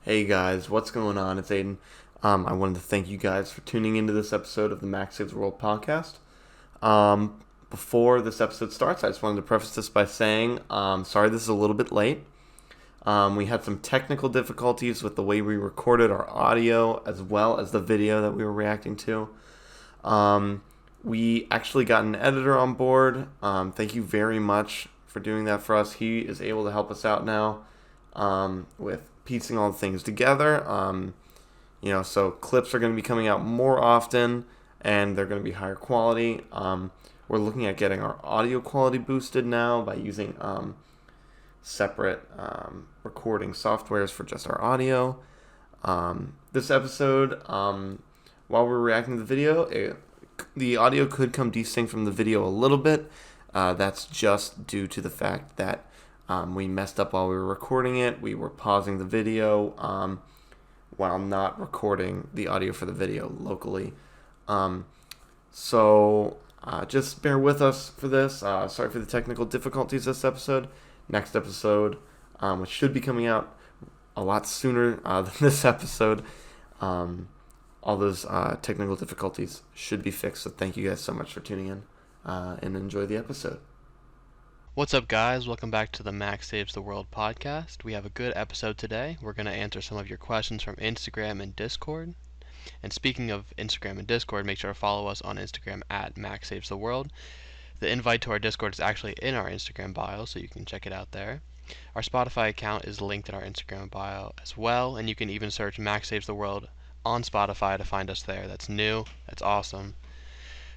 Hey guys, what's going on? It's Aiden. I wanted to thank you guys for tuning into this episode of the Max Saves the World podcast. Before this episode starts, I just wanted to preface this by saying, sorry this is a little bit late. We had some technical difficulties with the way we recorded our audio as well as the video that we were reacting to. We actually got an editor on board. Thank you very much for doing that for us. He is able to help us out now with piecing all the things together. So clips are going to be coming out more often, and they're going to be higher quality. We're looking at getting our audio quality boosted now by using separate recording softwares for just our audio. This episode, while we're reacting to the video, the audio could come desync from the video a little bit. That's just due to the fact that we messed up while we were recording it. We were pausing the video while not recording the audio for the video locally. So just bear with us for this. Sorry for the technical difficulties this episode. Next episode, which should be coming out a lot sooner than this episode, all those technical difficulties should be fixed. So thank you guys so much for tuning in and enjoy the episode. What's up, guys? Welcome back to the Max Saves the World podcast. We have a good episode today. We're going to answer some of your questions from Instagram and Discord. And speaking of Instagram and Discord, make sure to follow us on Instagram at Max Saves the World. The invite to our Discord is actually in our Instagram bio, so you can check it out there. Our Spotify account is linked in our Instagram bio as well, and you can even search Max Saves the World on Spotify to find us there. That's new. That's awesome.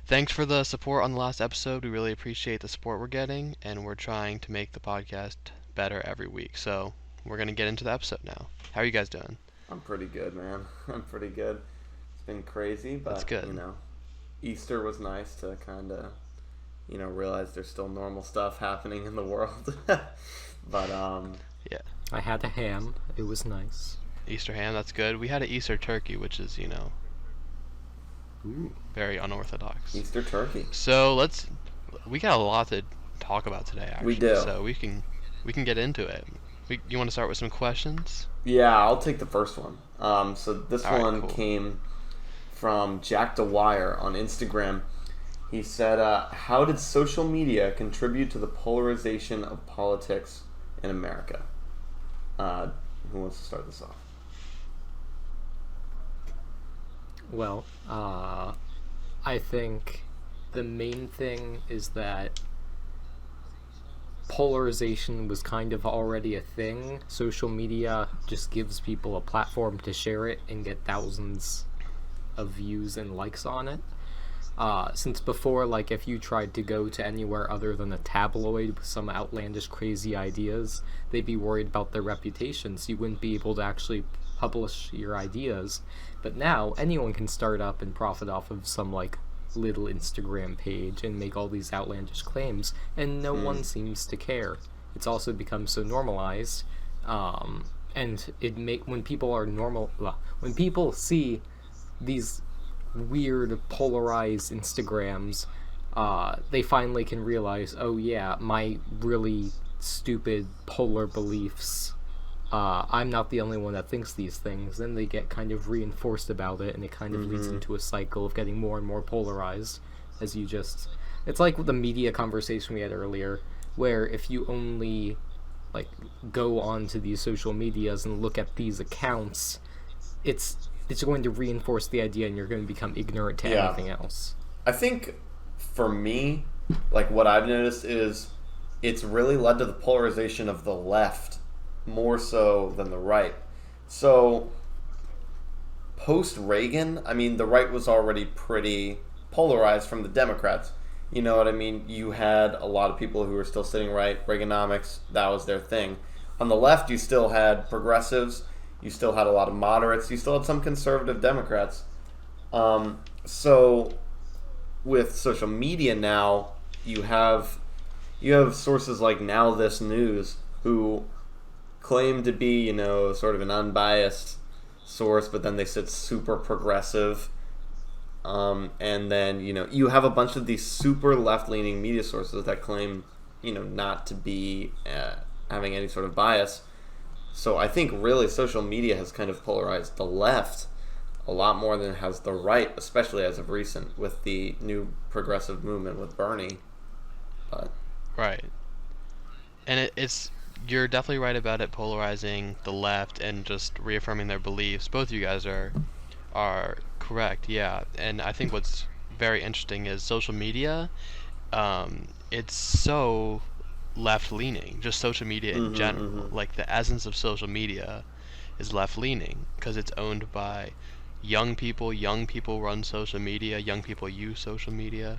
Thanks for the support on the last episode. We really appreciate the support we're getting, and we're trying to make the podcast better every week. So we're going to get into the episode now. How are you guys doing? I'm pretty good, man. I'm pretty good. It's been crazy, but That's good. Easter was nice to kind of, realize there's still normal stuff happening in the world. But yeah, I had a ham. It was nice. Easter ham, that's good. We had an Easter turkey, which is, Ooh. very unorthodox. Easter turkey. So we got a lot to talk about today, actually. We do. So we can get into it. You want to start with some questions? Yeah, I'll take the first one. So this All right, one cool. came from Jack DeWire on Instagram. He said, how did social media contribute to the polarization of politics in America? Who wants to start this off? Well, I think the main thing is that polarization was kind of already a thing. Social media just gives people a platform to share it and get thousands of views and likes on it. Since before, if you tried to go to anywhere other than a tabloid with some outlandish, crazy ideas, they'd be worried about their reputation, so you wouldn't be able to actually publish your ideas. But now, anyone can start up and profit off of some, little Instagram page and make all these outlandish claims, and no one seems to care. It's also become so normalized, and when people see these weird polarized Instagrams, they finally can realize, oh yeah, my really stupid polar beliefs, I'm not the only one that thinks these things. Then they get kind of reinforced about it, and it kind of leads into a cycle of getting more and more polarized. It's like the media conversation we had earlier, where if you only go on to these social medias and look at these accounts, it's going to reinforce the idea, and you're going to become ignorant to anything else. I think for me, what I've noticed is it's really led to the polarization of the left more so than the right. So post-Reagan, the right was already pretty polarized from the Democrats. You know what I mean? You had a lot of people who were still sitting right. Reaganomics, that was their thing. On the left, you still had progressives. You still had a lot of moderates. You still had some conservative Democrats. So with social media now, you have sources like Now This News who claim to be, sort of an unbiased source, but then they sit super progressive. And then, you have a bunch of these super left-leaning media sources that claim, not to be having any sort of bias. So I think really social media has kind of polarized the left a lot more than it has the right, especially as of recent with the new progressive movement with Bernie. But Right. And it's you're definitely right about it polarizing the left and just reaffirming their beliefs. Both of you guys are correct, yeah. And I think what's very interesting is social media. It's so left leaning. Just social media in general, like the essence of social media is left leaning because it's owned by young people. Young people run social media. Young people use social media.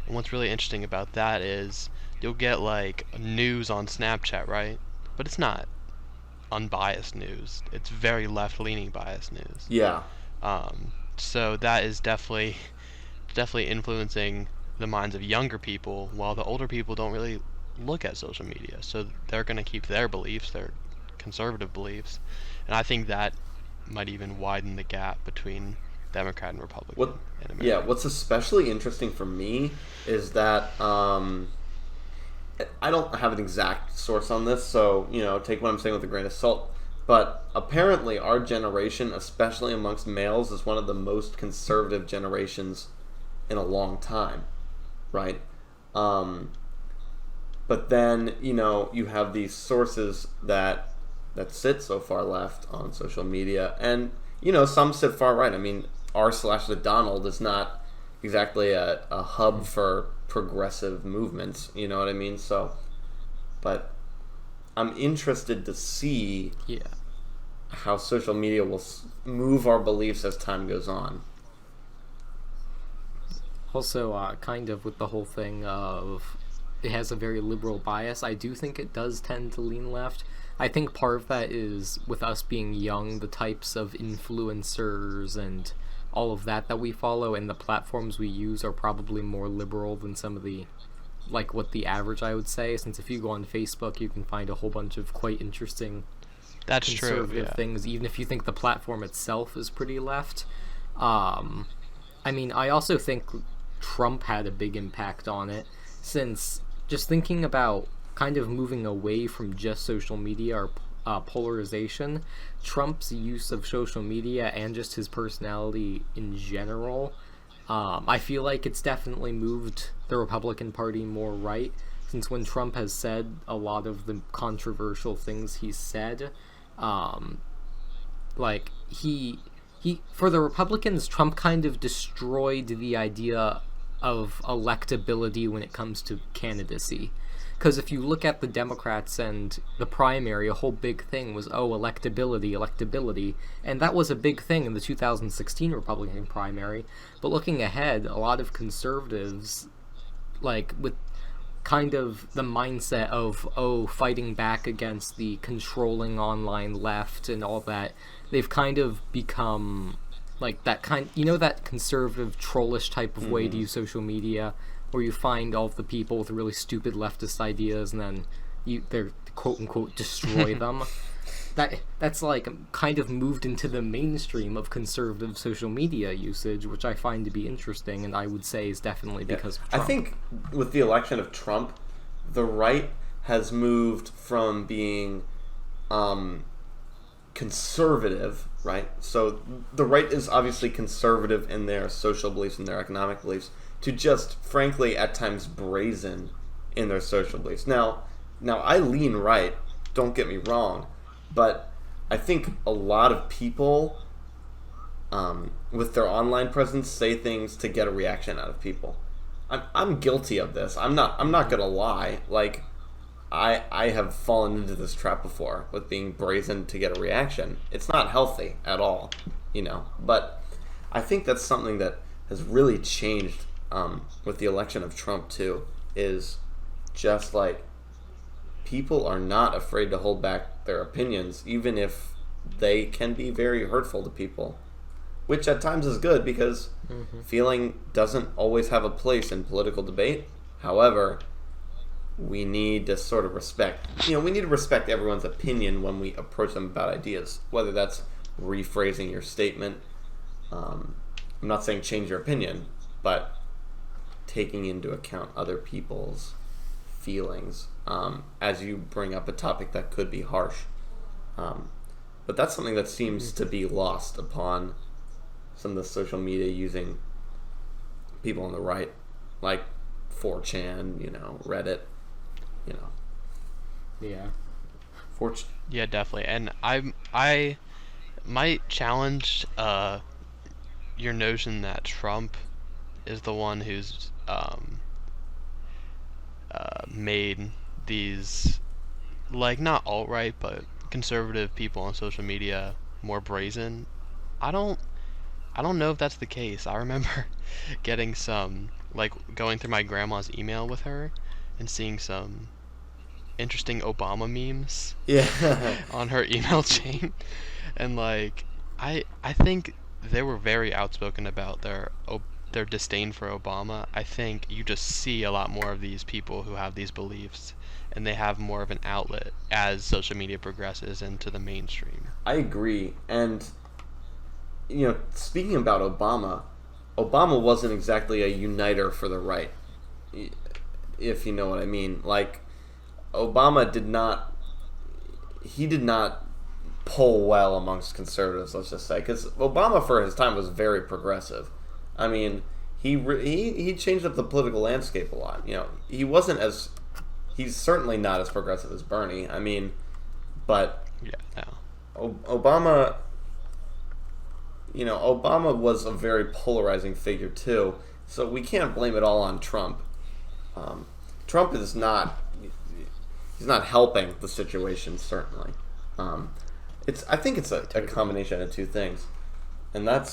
And what's really interesting about that is you'll get like news on Snapchat, right? But it's not unbiased news. It's very left-leaning biased news. yeah, So that is definitely influencing the minds of younger people, while the older people don't really look at social media. So they're going to keep their beliefs, their conservative beliefs, and I think that might even widen the gap between Democrat and Republican in America. Yeah, what's especially interesting for me is that I don't have an exact source on this, so take what I'm saying with a grain of salt. But apparently, our generation, especially amongst males, is one of the most conservative generations in a long time, right? But then you have these sources that sit so far left on social media, and some sit far right. I mean, r/the Donald is not exactly a hub for progressive movements, you know what I mean? So, but I'm interested to see how social media will move our beliefs as time goes on. Also, kind of with the whole thing of it has a very liberal bias, I do think it does tend to lean left. I think part of that is with us being young, the types of influencers and all of that we follow and the platforms we use are probably more liberal than some of the, like what the average I would say, since if you go on Facebook you can find a whole bunch of quite interesting conservative things, even if you think the platform itself is pretty left. I mean, I also think Trump had a big impact on it, since just thinking about kind of moving away from just social media or polarization, Trump's use of social media and just his personality in general, I feel like it's definitely moved the Republican Party more right, since when Trump has said a lot of the controversial things he's said, like he for the Republicans, Trump kind of destroyed the idea of electability when it comes to candidacy. Because if you look at the Democrats and the primary, a whole big thing was, electability, and that was a big thing in the 2016 Republican primary. But looking ahead, a lot of conservatives, like, with kind of the mindset of, fighting back against the controlling online left and all that, they've kind of become, like, that that conservative, trollish type of way to use social media, where you find all of the people with really stupid leftist ideas and then they're quote-unquote destroy them. That's like kind of moved into the mainstream of conservative social media usage, which I find to be interesting, and I would say is definitely because of Trump. I think with the election of Trump, the right has moved from being conservative, right? So the right is obviously conservative in their social beliefs and their economic beliefs, to just, frankly, at times brazen in their social beliefs. Now I lean right, don't get me wrong, but I think a lot of people with their online presence say things to get a reaction out of people. I'm guilty of this. I'm not gonna lie. Like, I have fallen into this trap before with being brazen to get a reaction. It's not healthy at all, But I think that's something that has really changed with the election of Trump too. Is just like people are not afraid to hold back their opinions, even if they can be very hurtful to people. Which at times is good, because feeling doesn't always have a place in political debate. However, we need to sort of respect, we need to respect everyone's opinion when we approach them about ideas, whether that's rephrasing your statement. I'm not saying change your opinion, but taking into account other people's feelings as you bring up a topic that could be harsh. But that's something that seems to be lost upon some of the social media using people on the right, like 4chan, Reddit, you know. Yeah. Yeah, definitely. And I might challenge your notion that Trump is the one who's made these, like, not alt-right but conservative people on social media more brazen. I don't know if that's the case. I remember getting some, like, going through my grandma's email with her and seeing some interesting Obama memes Yeah. on her email chain, and like I think they were very outspoken about their disdain for Obama. I think you just see a lot more of these people who have these beliefs, and they have more of an outlet as social media progresses into the mainstream. I agree. And, speaking about Obama wasn't exactly a uniter for the right, if you know what I mean. Like, Obama did not pull well amongst conservatives, let's just say, because Obama for his time was very progressive. I mean, he changed up the political landscape a lot. He's certainly not as progressive as Bernie. I mean, but Yeah, no. Obama, Obama was a very polarizing figure too. So we can't blame it all on Trump. Trump is not. He's not helping the situation, certainly. I think it's a combination of two things, and I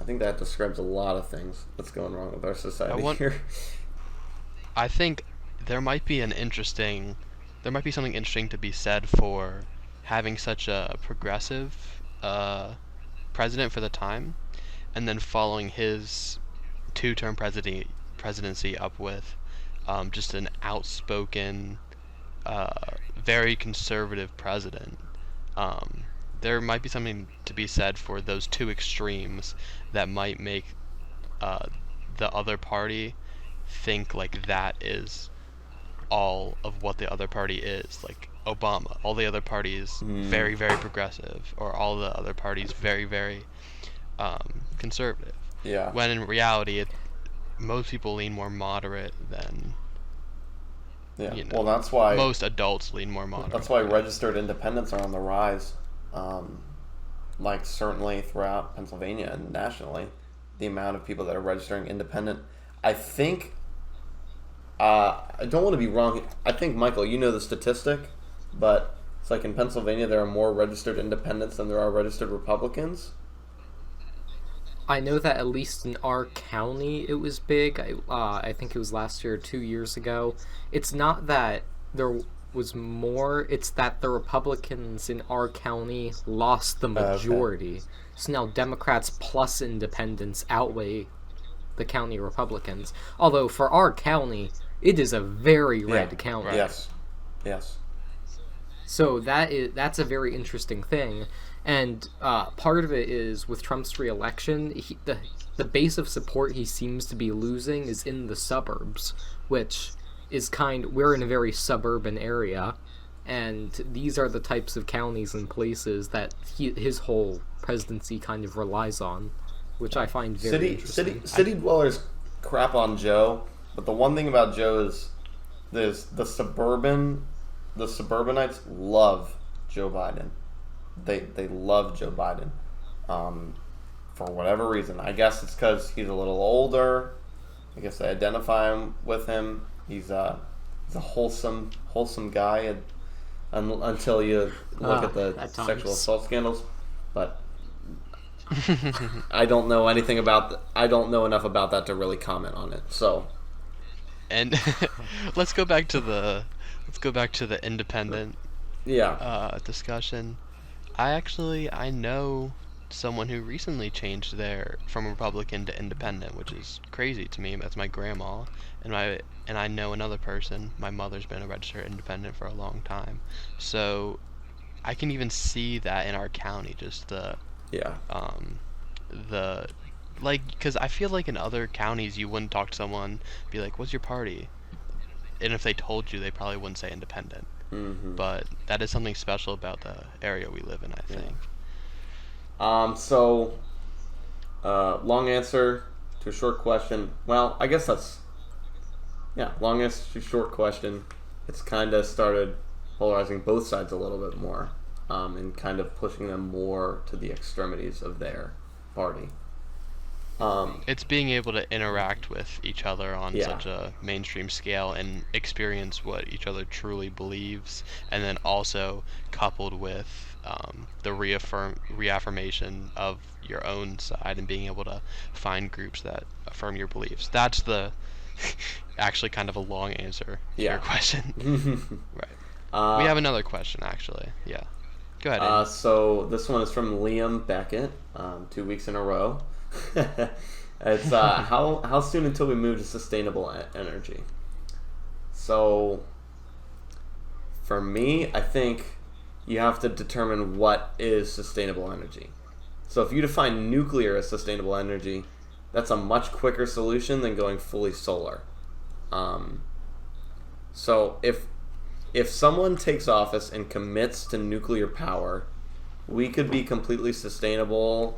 think that describes a lot of things that's going wrong with our society here. I think there might be something interesting to be said for having such a progressive president for the time, and then following his two-term presidency up with just an outspoken, very conservative president. There might be something to be said for those two extremes that might make the other party think like that is all of what the other party is. Like Obama, all the other parties very, very progressive, or all the other parties very, very conservative. Yeah. When in reality, most people lean more moderate than. Yeah. Well, that's why most adults lean more moderate. That's why registered independents are on the rise. Like, certainly throughout Pennsylvania and nationally, the amount of people that are registering independent. I think, I don't want to be wrong. I think, Michael, you know the statistic, but it's like in Pennsylvania there are more registered independents than there are registered Republicans. I know that at least in our county it was big. I think it was last year or 2 years ago. It's not that there was more, it's that the Republicans in our county lost the majority. Okay. So now Democrats plus independents outweigh the county Republicans. Although for our county, it is a very red county. Right. Yes. So that's a very interesting thing. And part of it is with Trump's re-election, the base of support he seems to be losing is in the suburbs, which is we're in a very suburban area, and these are the types of counties and places that his whole presidency kind of relies on, which I find very interesting. City dwellers crap on Joe, but the one thing about Joe is the suburbanites love Joe Biden. They love Joe Biden, for whatever reason. I guess it's because he's a little older. I guess they identify with him. He's a wholesome guy, until you look at the sexual assault scandals. But I don't know anything about. I don't know enough about that to really comment on it. So, and let's go back to the independent discussion. I know someone who recently changed from Republican to independent, which is crazy to me. That's my grandma, and I know another person. My mother's been a registered independent for a long time, so I can even see that in our county. Just because I feel like in other counties you wouldn't talk to someone, be like, "What's your party?" And if they told you, they probably wouldn't say independent. But that is something special about the area we live in, I think. So, long answer to a short question. Well, I guess that's, long answer to a short question. It's kind of started polarizing both sides a little bit more, and kind of pushing them more to the extremities of their party. It's being able to interact with each other on such a mainstream scale and experience what each other truly believes, and then also coupled with the reaffirmation of your own side and being able to find groups that affirm your beliefs. That's the actually kind of a long answer to your question. Right. We have another question, actually. Yeah. Go ahead, Aiden. So this one is from Liam Beckett, 2 weeks in a row. It's how soon until we move to sustainable energy? So for me, I think you have to determine what is sustainable energy. So if you define nuclear as sustainable energy, that's a much quicker solution than going fully solar. So if someone takes office and commits to nuclear power, we could be completely sustainable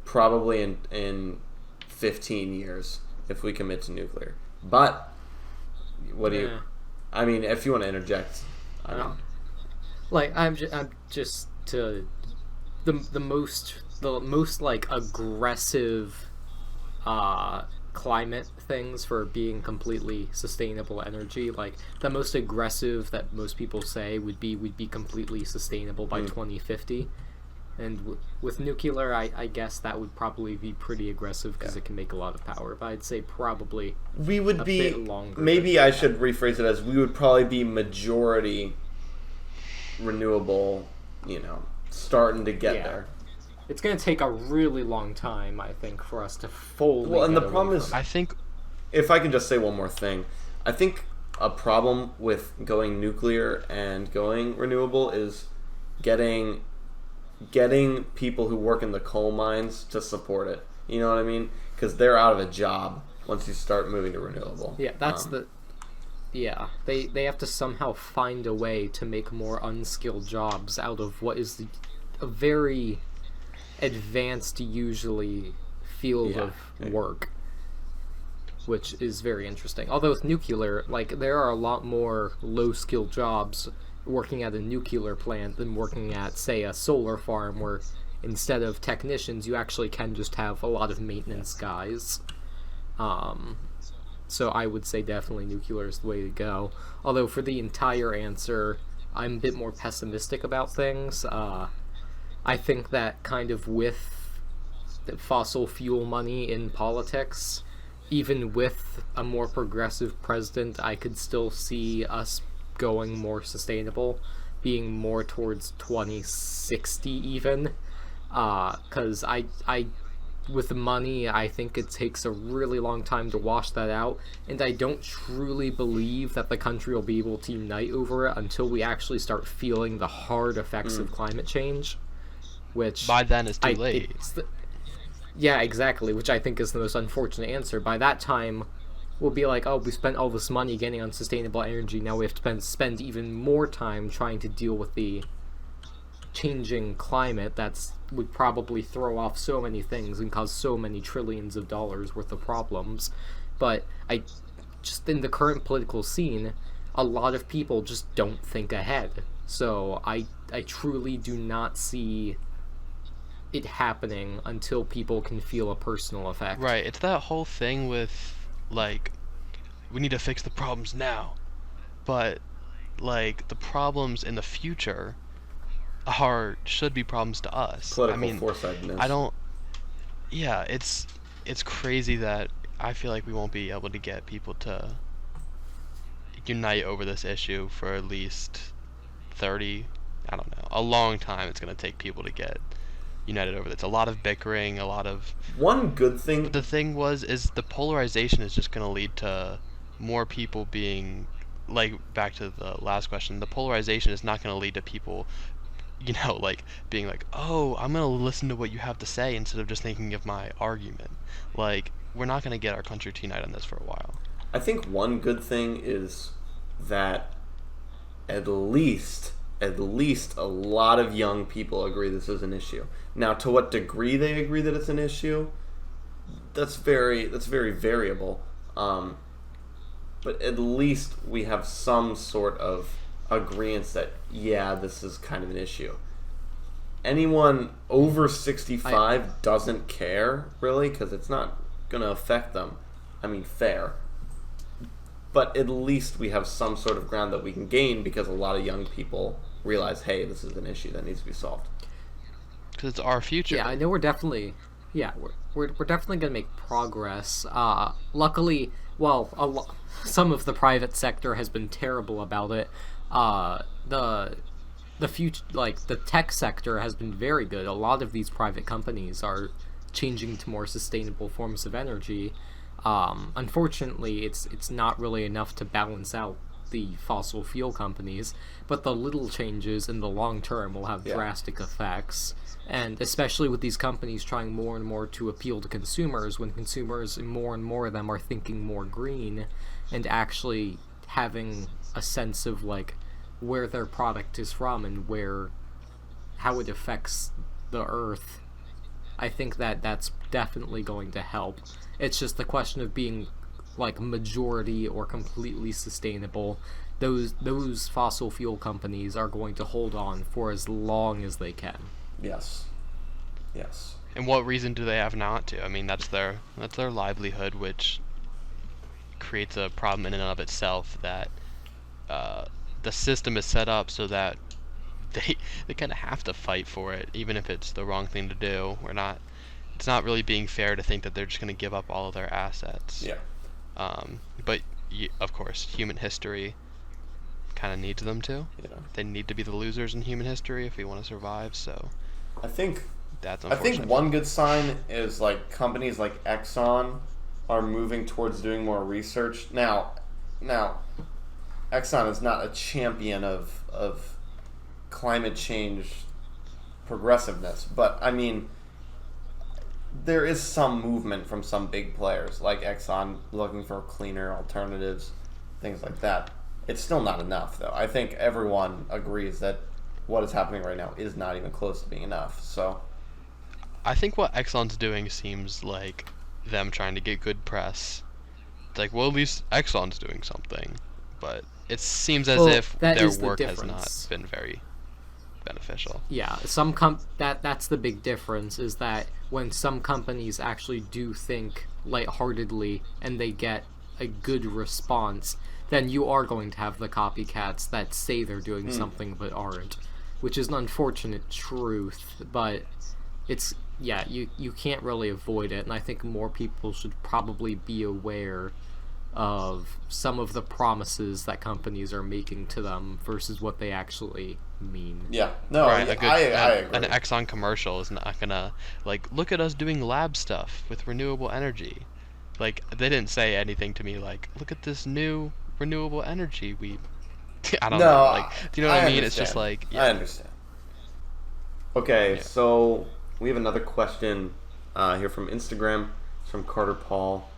probably in 15 years if we commit to nuclear. But what do you? I mean, if you want to interject, I'm just to the most like aggressive climate things for being completely sustainable energy. Like the most aggressive that most people say would be completely sustainable by 2050. And with nuclear, I guess that would probably be pretty aggressive because it can make a lot of power. But I'd say probably we would be bit longer. Maybe I should rephrase it as we would probably be majority renewable. Starting to get there. It's going to take a really long time, I think, for us to fully. Well, and the problem is, I think, if I can just say one more thing, I think a problem with going nuclear and going renewable is getting people who work in the coal mines to support it. You know what I mean? Because they're out of a job once you start moving to renewable. Yeah, that's they have to somehow find a way to make more unskilled jobs out of what is a very advanced, usually, field of work, which is very interesting. Although with nuclear, there are a lot more low-skilled jobs working at a nuclear plant than working at, say, a solar farm, where instead of technicians, you actually can just have a lot of maintenance guys. So I would say definitely nuclear is the way to go. Although for the entire answer, I'm a bit more pessimistic about things. I think that kind of with the fossil fuel money in politics, even with a more progressive president, I could still see us going more sustainable, being more towards 2060 even, because I with the money, I think it takes a really long time to wash that out, and I don't truly believe that the country will be able to unite over it until we actually start feeling the hard effects of climate change, which by then it's too late. Yeah, exactly, which I think is the most unfortunate answer. By that time, we'll be like, oh, we spent all this money getting on sustainable energy, now we have to spend even more time trying to deal with the changing climate would probably throw off so many things and cause so many trillions of dollars worth of problems. But just in the current political scene, a lot of people just don't think ahead. So I truly do not see it happening until people can feel a personal effect. Right, it's that whole thing with, we need to fix the problems now. But, the problems in the future should be problems to us. Political foresightedness. I don't... Yeah, it's crazy that I feel like we won't be able to get people to unite over this issue for at least 30, I don't know, a long time it's going to take people to get united over this. A lot of bickering, a lot of... One good thing... But the thing is the polarization is just going to lead to more people being... back to the last question, the polarization is not going to lead to people, being like, oh, I'm going to listen to what you have to say instead of just thinking of my argument. We're not going to get our country to unite on this for a while. I think one good thing is that at least a lot of young people agree this is an issue. Now, to what degree they agree that it's an issue, that's very variable. But at least we have some sort of agreement that, yeah, this is kind of an issue. Anyone over 65 doesn't care, really, because it's not going to affect them. I mean, fair. But at least we have some sort of ground that we can gain because a lot of young people realize, hey, this is an issue that needs to be solved. Because it's our future. Yeah, I know we're definitely definitely going to make progress. Luckily, well, some of the private sector has been terrible about it. The future, like the tech sector, has been very good. A lot of these private companies are changing to more sustainable forms of energy. Unfortunately, it's not really enough to balance out the fossil fuel companies, but the little changes in the long term will have drastic effects. And especially with these companies trying more and more to appeal to consumers, when consumers, more and more of them, are thinking more green and actually having a sense of like where their product is from and how it affects the earth, I think that's definitely going to help. It's just the question of being like majority or completely sustainable. Those fossil fuel companies are going to hold on for as long as they can. Yes. And what reason do they have not to? I mean, that's their livelihood, which creates a problem in and of itself, that the system is set up so that they kind of have to fight for it, even if it's the wrong thing to do. It's not really being fair to think that they're just going to give up all of their assets. Yeah. But of course, human history kind of needs them to. Yeah. They need to be the losers in human history if we want to survive. So I think that's unfortunate. I think one good sign is like companies like Exxon are moving towards doing more research. Now Exxon is not a champion of climate change progressiveness, but I mean, there is some movement from some big players like Exxon looking for cleaner alternatives, things like that. It's still not enough, though. I think everyone agrees that what is happening right now is not even close to being enough. So, I think what Exxon's doing seems like them trying to get good press. It's like, well, at least Exxon's doing something, but it seems as if their work has not been very beneficial. Yeah, that's the big difference, is that when some companies actually do think lightheartedly and they get a good response, then you are going to have the copycats that say they're doing something but aren't, which is an unfortunate truth, but it's, you can't really avoid it, and I think more people should probably be aware of some of the promises that companies are making to them versus what they actually mean. Yeah, no, right, I agree. An Exxon commercial is not gonna, like, look at us doing lab stuff with renewable energy. Like, they didn't say anything to me like, look at this new renewable energy I don't know, like, do you know what I mean? Understand. It's just like, I understand. Okay, so we have another question here from Instagram. It's from Carter Paul.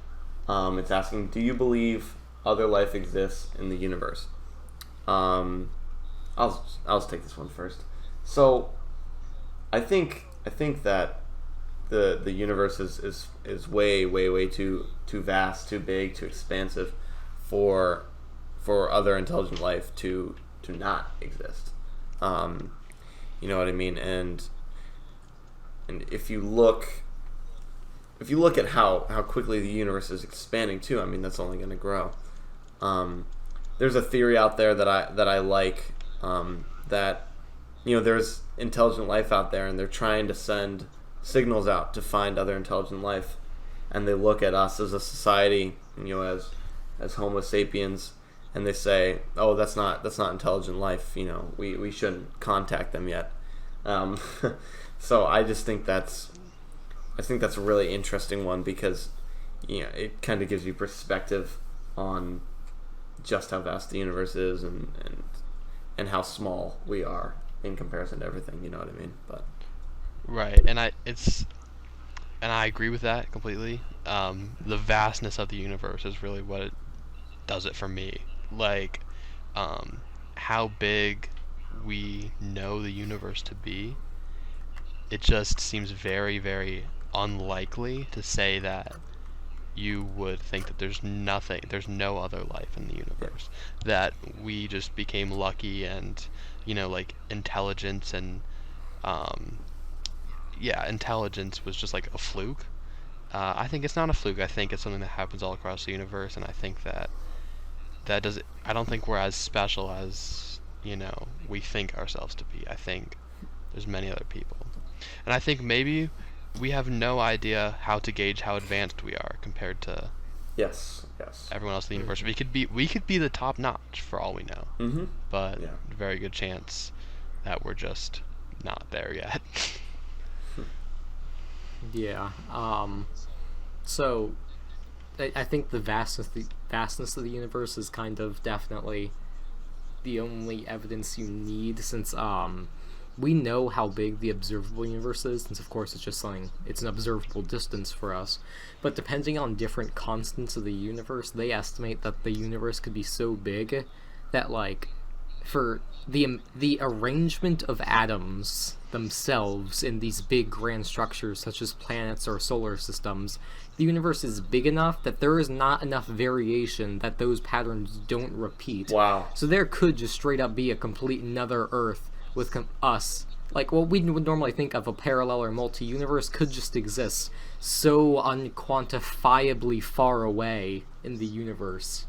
It's asking, do you believe other life exists in the universe? I'll just take this one first. So, I think that the universe is way too vast, too big, too expansive for other intelligent life to not exist. You know what I mean? And if you look at how quickly the universe is expanding too, I mean, that's only going to grow. There's a theory out there that I like, that, you know, there's intelligent life out there and they're trying to send signals out to find other intelligent life, and they look at us as a society, you know, as Homo sapiens, and they say, oh, that's not intelligent life, you know, we shouldn't contact them yet. So I think that's a really interesting one, because, you know, it kind of gives you perspective on just how vast the universe is and how small we are in comparison to everything, you know what I mean? But right, and I agree with that completely. The vastness of the universe is really what does it for me. Like, how big we know the universe to be, it just seems very, very unlikely to say that you would think that there's no other life in the universe. That we just became lucky and, like intelligence and, intelligence was just like a fluke. I think it's not a fluke. I think it's something that happens all across the universe, and I think I don't think we're as special as, we think ourselves to be. I think there's many other people. And I think maybe we have no idea how to gauge how advanced we are compared to Yes. everyone else in the universe. We could be the top notch for all we know. Mm-hmm. But very good chance that we're just not there yet. Yeah. So I think the vastness of the universe is kind of definitely the only evidence you need, since we know how big the observable universe is, since of course it's an observable distance for us. But depending on different constants of the universe, they estimate that the universe could be so big that, like, for the arrangement of atoms themselves in these big grand structures such as planets or solar systems, the universe is big enough that there is not enough variation that those patterns don't repeat. Wow. So there could just straight up be a complete another Earth with us. Like, what we would normally think of a parallel or multi-universe could just exist so unquantifiably far away in the universe.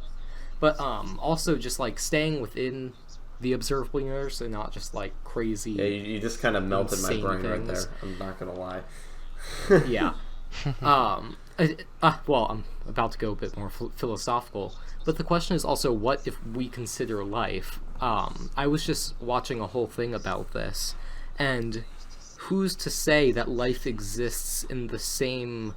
But also just like staying within the observable universe and not just like crazy. Yeah, you just kind of melted my brain right there. I'm not gonna lie. Yeah. Well, I'm about to go a bit more philosophical, but the question is also, what if we consider life? I was just watching a whole thing about this, and who's to say that life exists in the same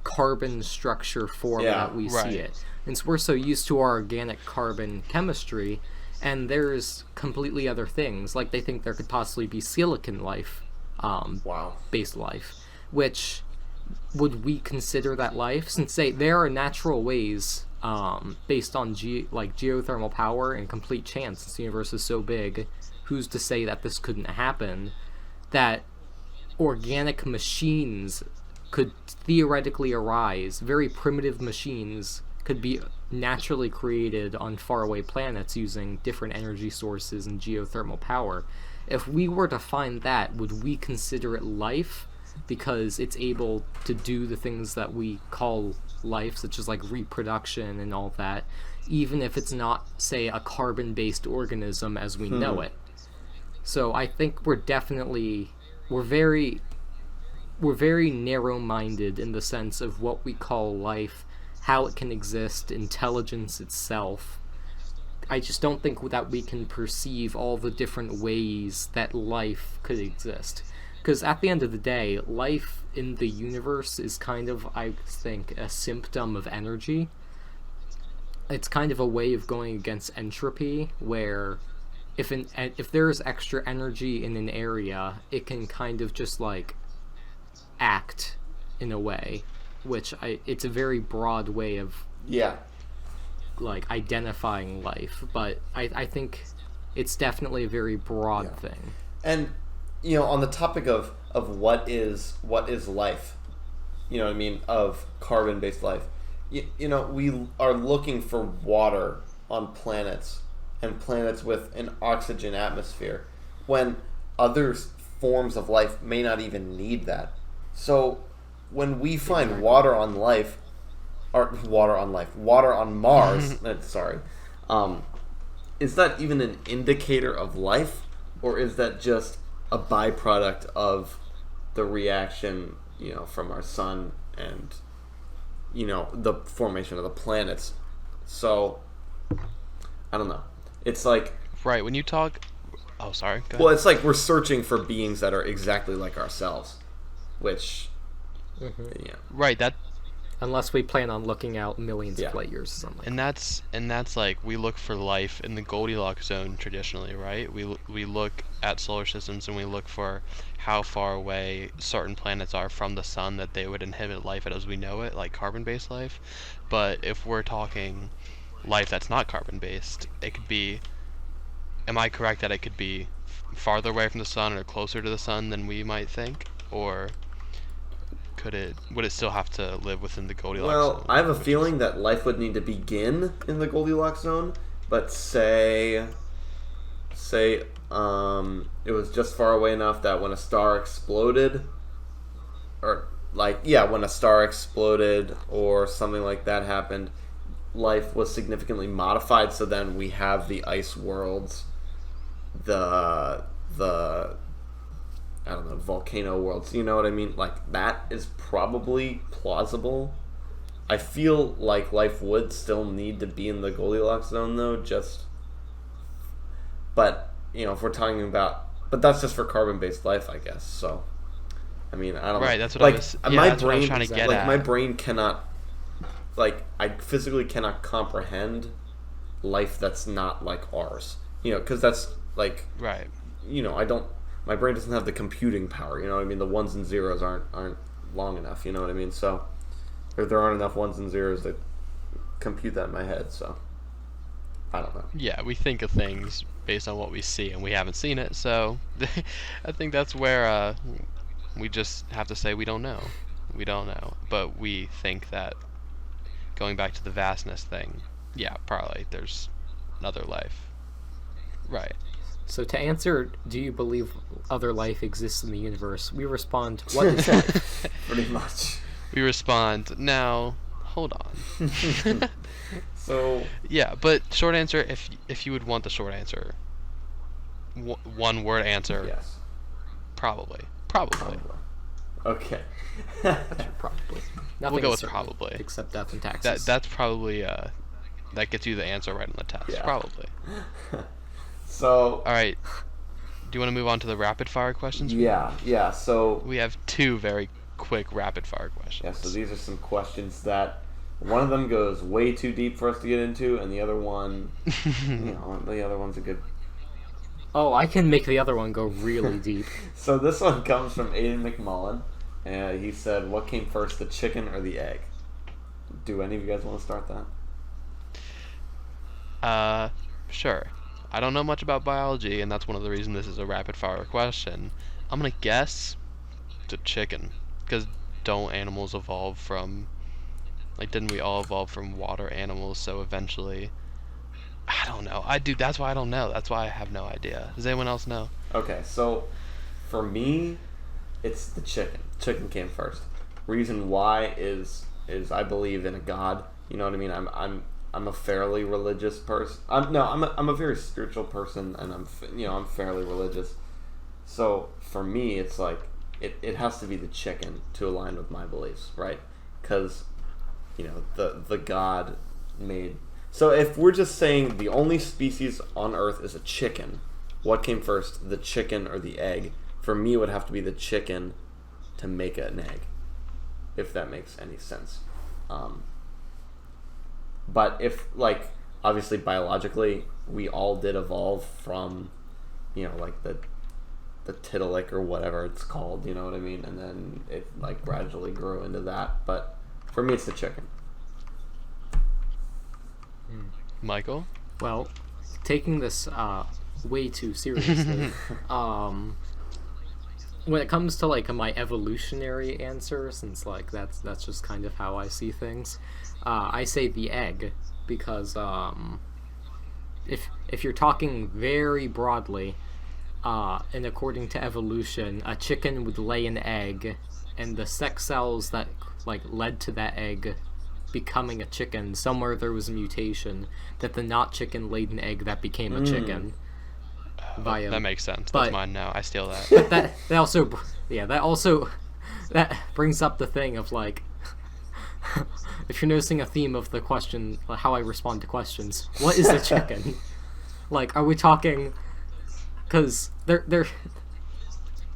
carbon structure form that we see it? Since we're so used to our organic carbon chemistry, and there's completely other things, like they think there could possibly be silicon life, based life, which would we consider that life? Since there are natural ways, based on geothermal power and complete chance, since the universe is so big, who's to say that this couldn't happen, that organic machines could theoretically arise, very primitive machines could be naturally created on faraway planets using different energy sources and geothermal power. If we were to find that, would we consider it life because it's able to do the things that we call life, such as like reproduction and all that, even if it's not, say, a carbon-based organism as we know it? So I think we're very narrow-minded in the sense of what we call life, how it can exist, intelligence itself. I just don't think that we can perceive all the different ways that life could exist. Because at the end of the day, life in the universe is kind of, I think, a symptom of energy. It's kind of a way of going against entropy, where if there's extra energy in an area, it can kind of just, like, act in a way, which it's a very broad way of like identifying life, but I think it's definitely a very broad thing. And on the topic of what is life, what I mean, of carbon-based life, we are looking for water on planets, and planets with an oxygen atmosphere, when other forms of life may not even need that. So when we find water on Mars, sorry, is that even an indicator of life, or is that just a byproduct of the reaction, from our sun and, the formation of the planets? So, I don't know. It's like... Right, when you talk... Oh, sorry. Go ahead. Well, it's like we're searching for beings that are exactly like ourselves, which... Right, that... Unless we plan on looking out millions of light years or something. And that's like, we look for life in the Goldilocks zone traditionally, right? We look at solar systems and we look for how far away certain planets are from the sun that they would inhibit life as we know it, like carbon-based life. But if we're talking life that's not carbon-based, it could be am I correct that it could be farther away from the sun or closer to the sun than we might think, or would it still have to live within the Goldilocks zone? Well, I have a feeling that life would need to begin in the Goldilocks zone, but say it was just far away enough that when a star exploded, or when a star exploded or something like that happened, life was significantly modified. So then we have the ice worlds, the I don't know, volcano worlds. You know what I mean? Like, that is probably plausible. I feel like life would still need to be in the Goldilocks zone, though. But if we're talking about, but that's just for carbon-based life, I guess. So, I mean, I don't know. Right, that's what I was. Yeah, my that's brain, what I was trying to get at. my brain cannot, I physically cannot comprehend life that's not like ours. Because that's right. I don't. My brain doesn't have the computing power. You know what I mean? The ones and zeros aren't long enough. You know what I mean? So, there aren't enough ones and zeros to compute that in my head. So, I don't know. Yeah, we think of things based on what we see, and we haven't seen it. So, I think that's where we just have to say we don't know. We don't know, but we think that going back to the vastness thing, yeah, probably there's another life. Right. So to answer, do you believe other life exists in the universe? We respond, what is life? Pretty much. We respond, now, hold on. So. Yeah, but short answer, if you would want the short answer, one word answer. Yes. Probably. Okay. Probably. We'll go with probably. Except death and taxes. That's probably, that gets you the answer right on the test. Yeah. Probably. So. All right. Do you want to move on to the rapid fire questions? Yeah. So we have two very quick rapid fire questions. Yeah. So these are some questions that one of them goes way too deep for us to get into, and the other one, the other one's a good. Oh, I can make the other one go really deep. So this one comes from Aiden McMullen, and he said, "What came first, the chicken or the egg?" Do any of you guys want to start that? Sure. I don't know much about biology, and that's one of the reasons this is a rapid-fire question. I'm gonna guess the chicken, because don't animals evolve from, didn't we all evolve from water animals? So eventually, I don't know. That's why I don't know. That's why I have no idea. Does anyone else know? Okay, so for me, it's the chicken. Chicken came first. Reason why is I believe in a God. You know what I mean? I'm a fairly religious person. I'm a very spiritual person, and I'm fairly religious. So for me, it's like it has to be the chicken to align with my beliefs, right? Because the God made. So if we're just saying the only species on Earth is a chicken, what came first, the chicken or the egg? For me, it would have to be the chicken to make an egg, if that makes any sense. But if, obviously biologically, we all did evolve from, the titilic or whatever it's called, you know what I mean? And then it, gradually grew into that. But for me, it's the chicken. Michael? Well, taking this way too seriously, when it comes to my evolutionary answer, since that's just kind of how I see things, I say the egg, because if you're talking very broadly, and according to evolution, a chicken would lay an egg, and the sex cells that led to that egg becoming a chicken, somewhere there was a mutation that the not chicken laid an egg that became a chicken. That makes sense. That's mine now. I steal that. But that also brings up the thing of if you're noticing a theme of the question, how I respond to questions, what is a chicken? Are we talking? Because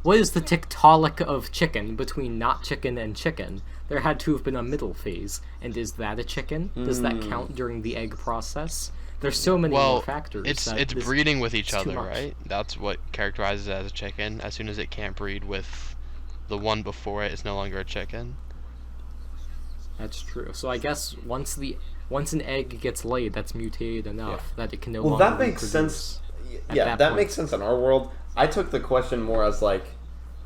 what is the tiktolic of chicken between not chicken and chicken? There had to have been a middle phase, and is that a chicken? Does that count during the egg process? There's so many more factors. It's breeding with each other, right? That's what characterizes it as a chicken. As soon as it can't breed with the one before it, it's no longer a chicken. That's true. So I guess once an egg gets laid, that's mutated enough that it can no longer Well, that makes reproduce. sense. yeah, that makes sense in our world. I took the question more as like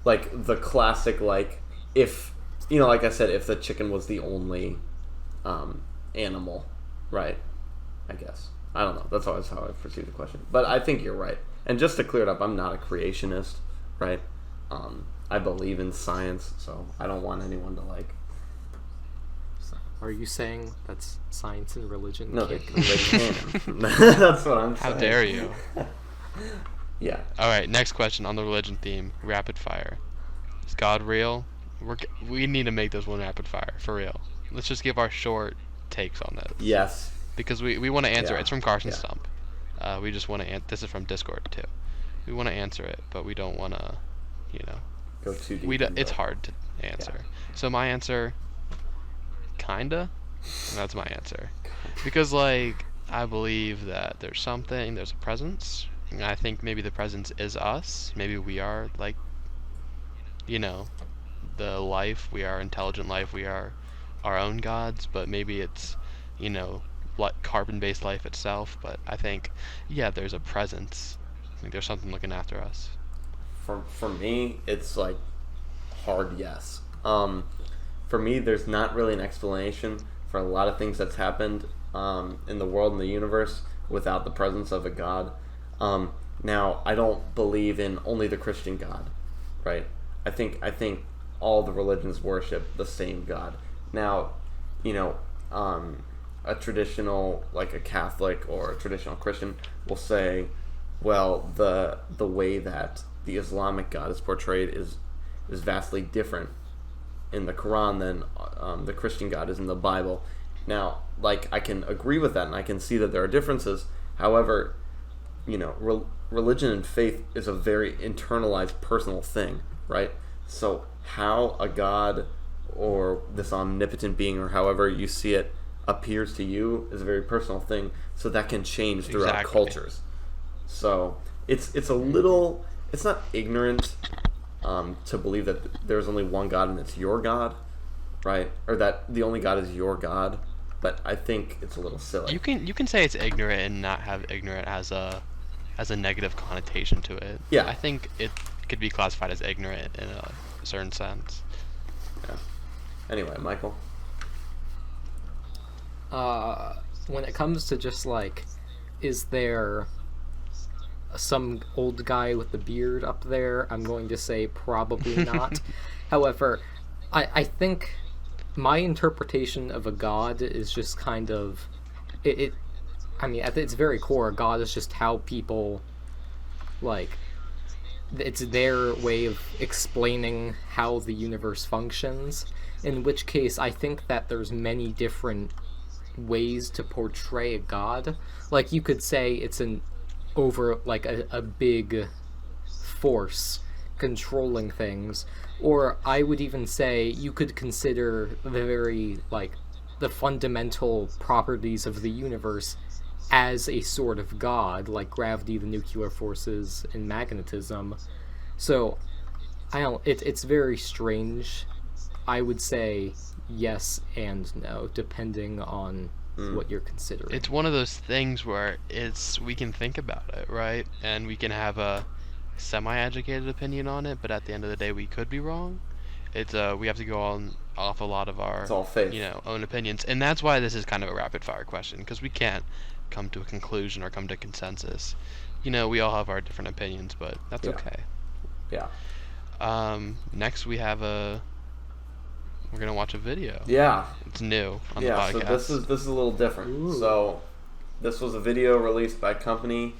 the classic, like, if, like I said, if the chicken was the only animal, right? I guess. I don't know. That's always how I perceive the question. But I think you're right. And just to clear it up, I'm not a creationist, right? I believe in science, so I don't want anyone to, like... Are you saying that's science and religion? No, they can. That's what I'm saying. How dare you? Yeah. All right, next question on the religion theme. Rapid fire. Is God real? We need to make this one rapid fire, for real. Let's just give our short takes on this. Yes. Because we want to answer it. It's from Carson Yeah. Stump. We just want to this is from Discord, too. We want to answer it, but we don't want to, Go too deep. it's hard to answer. Yeah. So my answer, kinda. That's my answer. Because, like, I believe that there's a presence. And I think maybe the presence is us. Maybe we are, like, the life. We are intelligent life. We are our own gods. But maybe it's, carbon-based life itself. But I think, yeah, there's a presence. I think there's something looking after us. For me, it's like hard yes. For me, there's not really an explanation for a lot of things that's happened in the world and the universe without the presence of a God. Now, I don't believe in only the Christian God, right? I think all the religions worship the same God. Now, a traditional, like a Catholic or a traditional Christian will say, well, the way that the Islamic God is portrayed is vastly different in the Quran than the Christian God is in the Bible. Now, like, I can agree with that, and I can see that there are differences. However, religion and faith is a very internalized personal thing, right? So how a God or this omnipotent being, or however you see it, appears to you is a very personal thing, so that can change throughout cultures. So it's a little, it's not ignorant to believe that there's only one God and it's your God, right? Or that the only God is your God. But I think it's a little silly. You can say it's ignorant and not have ignorant as a negative connotation to it. Yeah. I think it could be classified as ignorant in a certain sense. Yeah. Anyway, Michael. When it comes to just like, is there some old guy with the beard up there? I'm going to say probably not. However, I think my interpretation of a god is just kind of I mean, at its very core, God is just how people, like, it's their way of explaining how the universe functions, in which case I think that there's many different ways to portray a god. Like, you could say it's an a big force controlling things, or I would even say you could consider the fundamental properties of the universe as a sort of god, like gravity, the nuclear forces, and magnetism. So, it's very strange. I would say yes and no, depending on what you're considering. It's one of those things where we can think about it, right? And we can have a semi-educated opinion on it, but at the end of the day, we could be wrong. We have to go off a lot of our, it's all faith. Own opinions, and that's why this is kind of a rapid-fire question, because we can't come to a conclusion or come to consensus. We all have our different opinions, but that's okay. Yeah. Next we have we're gonna watch a video. Yeah. It's new on the podcast. Yeah, so this is a little different. Ooh. So this was a video released by a company.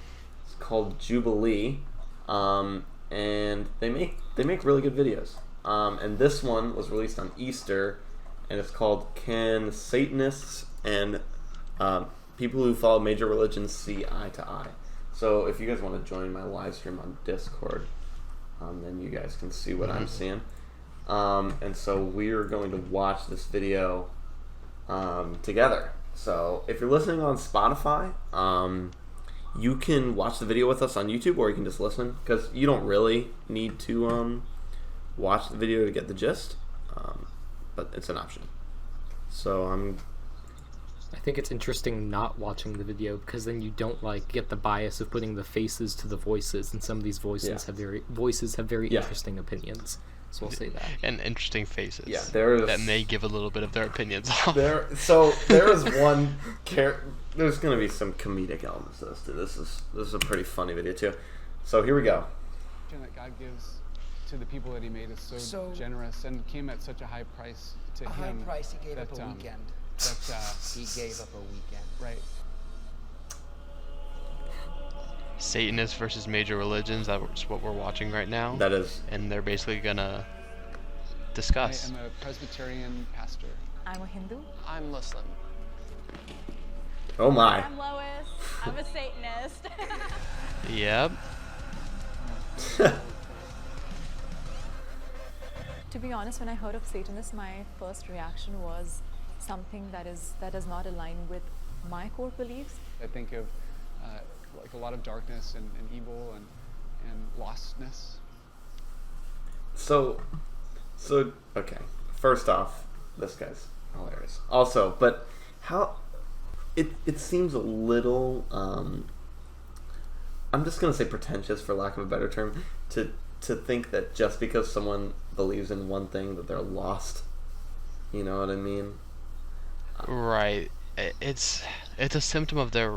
It's called Jubilee, and they make really good videos. And this one was released on Easter, and it's called "Can Satanists and People Who Follow Major Religions See Eye to Eye?" So if you guys want to join my live stream on Discord, then you guys can see what I'm seeing. And so we're going to watch this video together. So if you're listening on Spotify, you can watch the video with us on YouTube, or you can just listen, because you don't really need to watch the video to get the gist, but it's an option. So I think it's interesting not watching the video because then you don't get the bias of putting the faces to the voices, and some of these voices have very interesting opinions. So we'll say that. And interesting faces. Yeah, that may give a little bit of their opinions off. There is one there's gonna be some comedic elements to this too. This is a pretty funny video too. So here we go. That God gives to the people that He made is so generous and came at such a high price to Him. High price. He gave up a weekend. He gave up a weekend. Right. Satanists versus major religions. That's what we're watching right now. That is. And they're basically gonna discuss. I am a Presbyterian pastor. I'm a Hindu. I'm Muslim. Oh my. I'm Lois. I'm a Satanist. Yep. To be honest, when I heard of Satanist, my first reaction was something that does not align with my core beliefs. I think of like a lot of darkness and evil and lostness. So okay. First off, this guy's hilarious. Also, but how it seems a little I'm just gonna say pretentious, for lack of a better term, to think that just because someone believes in one thing that they're lost. You know what I mean? Right. It's a symptom of their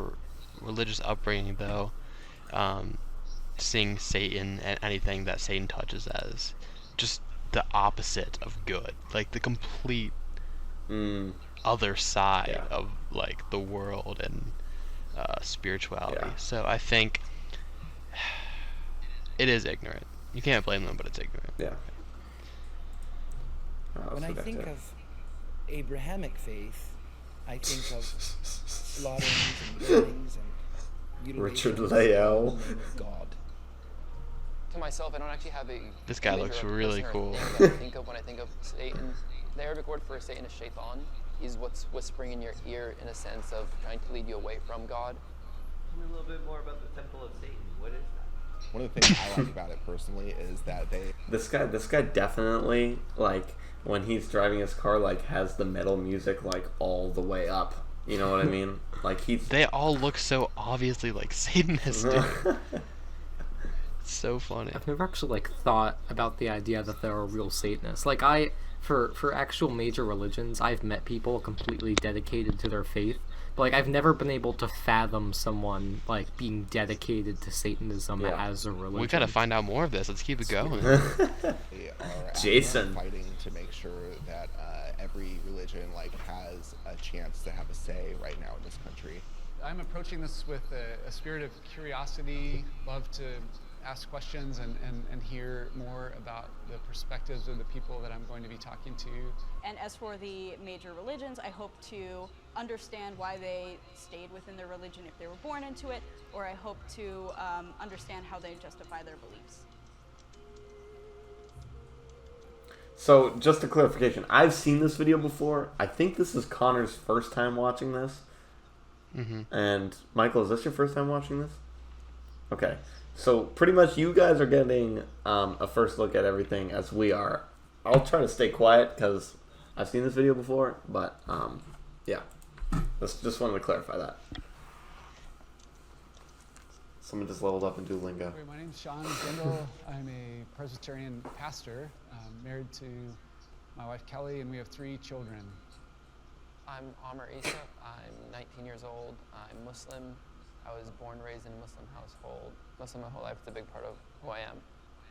religious upbringing, though. Seeing Satan and anything that Satan touches as just the opposite of good, like the complete other side of like the world and spirituality. Yeah. So I think it is ignorant. You can't blame them, but it's ignorant. Yeah. When I think of Abrahamic faith, I think of slaughterings and burnings and Richard mutilations Lael. in the name of God. To myself, I don't actually have a. This guy image looks or a really person or cool. thing that I think of when I think of Satan. The Arabic word for Satan is shaitan. He's what's whispering in your ear in a sense of trying to lead you away from God. Tell me a little bit more about the Temple of Satan. What is that? One of the things I like about it personally is that This guy definitely, like, when he's driving his car, like, has the metal music, like, all the way up. You know what I mean? Like, They all look so obviously like Satanistic. It's so funny. I've never actually thought about the idea that there are real Satanists. For actual major religions, I've met people completely dedicated to their faith, but I've never been able to fathom someone being dedicated to Satanism as a religion. We gotta find out more of this. Let's keep it going. they are Jason fighting to make sure that every religion has a chance to have a say right now in this country. I'm approaching this with a spirit of curiosity, love to ask questions and hear more about the perspectives of the people that I'm going to be talking to. And as for the major religions, I hope to understand why they stayed within their religion if they were born into it, or I hope to understand how they justify their beliefs. So, just a clarification. I've seen this video before. I think this is Connor's first time watching this. Mm-hmm. And, Michael, is this your first time watching this? Okay. So, pretty much you guys are getting a first look at everything as we are. I'll try to stay quiet because I've seen this video before. But, yeah. Just wanted to clarify that. Someone just leveled up in Duolingo. My name's Sean Gendel. I'm a Presbyterian pastor, married to my wife Kelly, and we have 3 children. I'm Amr Isa. I'm 19 years old. I'm Muslim. I was born and raised in a Muslim household. Muslim my whole life. It's a big part of who I am.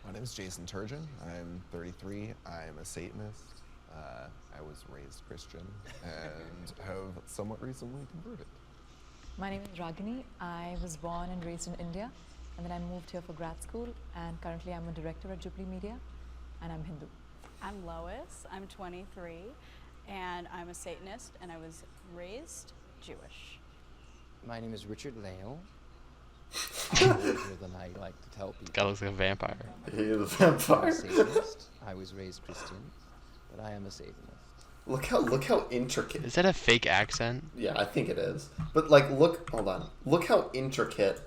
My name is Jason Turgeon. I'm 33. I'm a Satanist. I was raised Christian and have somewhat recently converted. My name is Ragini. I was born and raised in India, and then I moved here for grad school, and currently I'm a director at Jubilee Media, and I'm Hindu. I'm Lois. I'm 23, and I'm a Satanist, and I was raised Jewish. My name is Richard Leo. I'm older than I like to tell people. Guy looks like a vampire. He is a I'm a vampire. Satanist. I was raised Christian, but I am a Satanist. Look how intricate. Is that a fake accent? Yeah, I think it is. But hold on. Look how intricate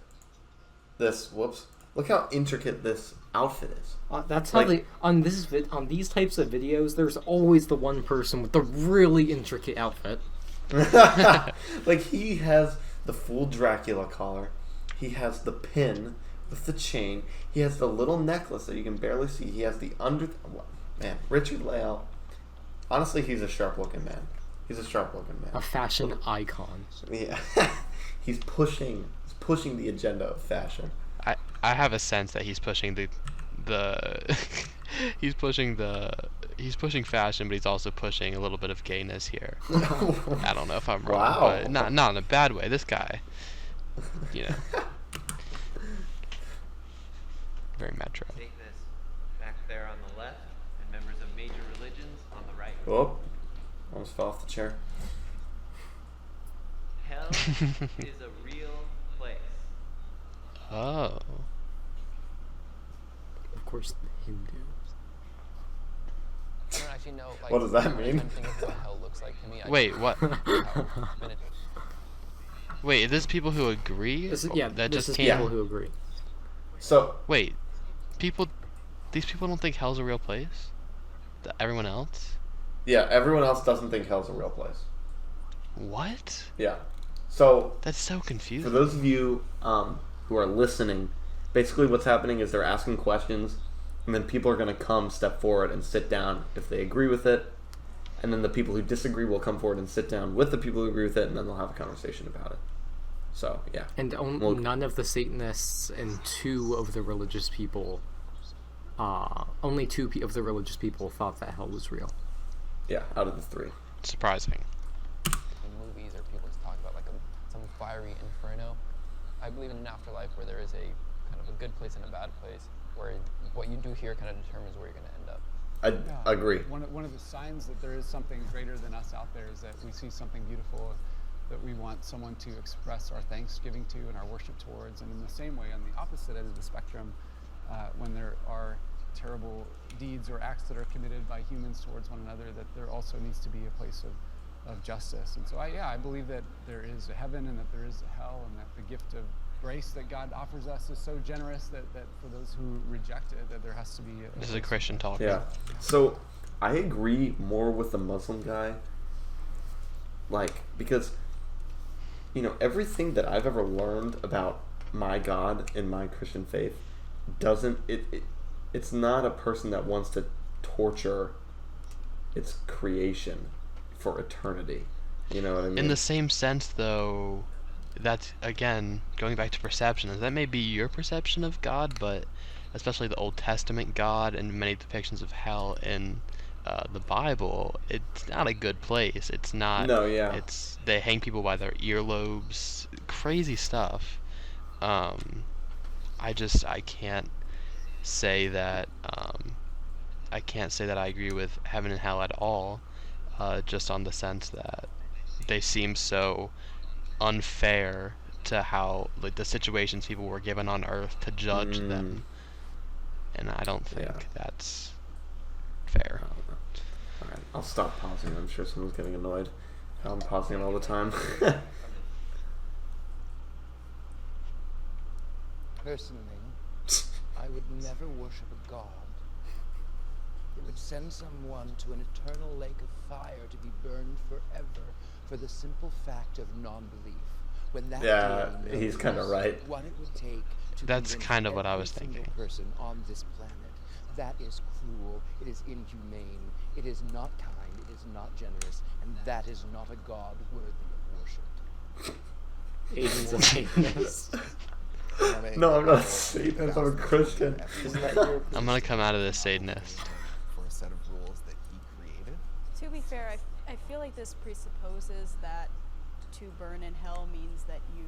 this. Whoops. Look how intricate this outfit is. That's how on these types of videos. There's always the one person with the really intricate outfit. Like, he has the full Dracula collar. He has the pin with the chain. He has the little necklace that you can barely see. He has the man, Richard Lale. Honestly, he's a sharp-looking man. He's a sharp-looking man. A fashion icon. Yeah. He's pushing the agenda of fashion. I have a sense that he's pushing the he's pushing fashion, but he's also pushing a little bit of gayness here. I don't know if I'm wrong, Wow. but not in a bad way. This guy, very metro. Satanists back there on the left, and members of major religions on the right. Oh, almost fell off the chair. Hell is a real place. Oh. Of course, Hindu. I don't actually know. Like, What does that when mean? I'm thinking of what hell looks like to me. Wait, what? Been a- Wait, is this people who agree? This is, Or yeah, that this just is can't. people who agree. So, Wait, these people don't think hell's a real place? Everyone else? yeah, everyone else doesn't think hell's a real place. What? Yeah. So, That's so for confusing. those of you who are listening, basically what's happening is they're asking questions, and then people are going to come step forward and sit down if they agree with it, and then the people who disagree will come forward and sit down with the people who agree with it, and then they'll have a conversation about it. So, yeah. And none of the Satanists and two of the religious people, only two of the religious people thought that hell was real. Yeah, out of the three. Surprising. in movies or people just talk about like some fiery inferno. I believe in an afterlife where there is a kind of a good place and a bad place, where what you do here kind of determines where you're going to end up. I agree. One of the signs that there is something greater than us out there is that we see something beautiful that we want someone to express our thanksgiving to and our worship towards. And in the same way, on the opposite end of the spectrum, when there are terrible deeds or acts that are committed by humans towards one another, that there also needs to be a place of justice. And so I believe that there is a heaven and that there is a hell, and that the gift of grace that God offers us is so generous that for those who reject it, that there has to be This is a Christian talk. Yeah. So, I agree more with the Muslim guy. Like, because, everything that I've ever learned about my God and my Christian faith it's not a person that wants to torture its creation for eternity. You know what I mean? In the same sense, though, that's, again, going back to perception, that may be your perception of God, but especially the Old Testament God and many depictions of hell in the Bible, it's not a good place. It's not. No, yeah. They hang people by their earlobes, crazy stuff. I can't say that. I can't say that I agree with heaven and hell at all. Just on the sense that they seem so unfair to how the situations people were given on Earth to judge them, and I don't think that's fair. All right, I'll stop pausing. I'm sure someone's getting annoyed. I'm pausing it all the time. Personally, I would never worship a god. It would send someone to an eternal lake of fire to be burned forever for the simple fact of non-belief. When that deity he's knows kind of right. what it would take to That's convince kind of what I every was single thinking. person on this planet. That is cruel, it is inhumane, it is not kind, it is not generous, and that is not a god worthy of worship. Aiden's a Satanist. No, I'm not a Satanist. I'm a Christian. I'm gonna come out of this Satanist. For a set of rules that he created. To be fair, I feel like this presupposes that to burn in hell means that you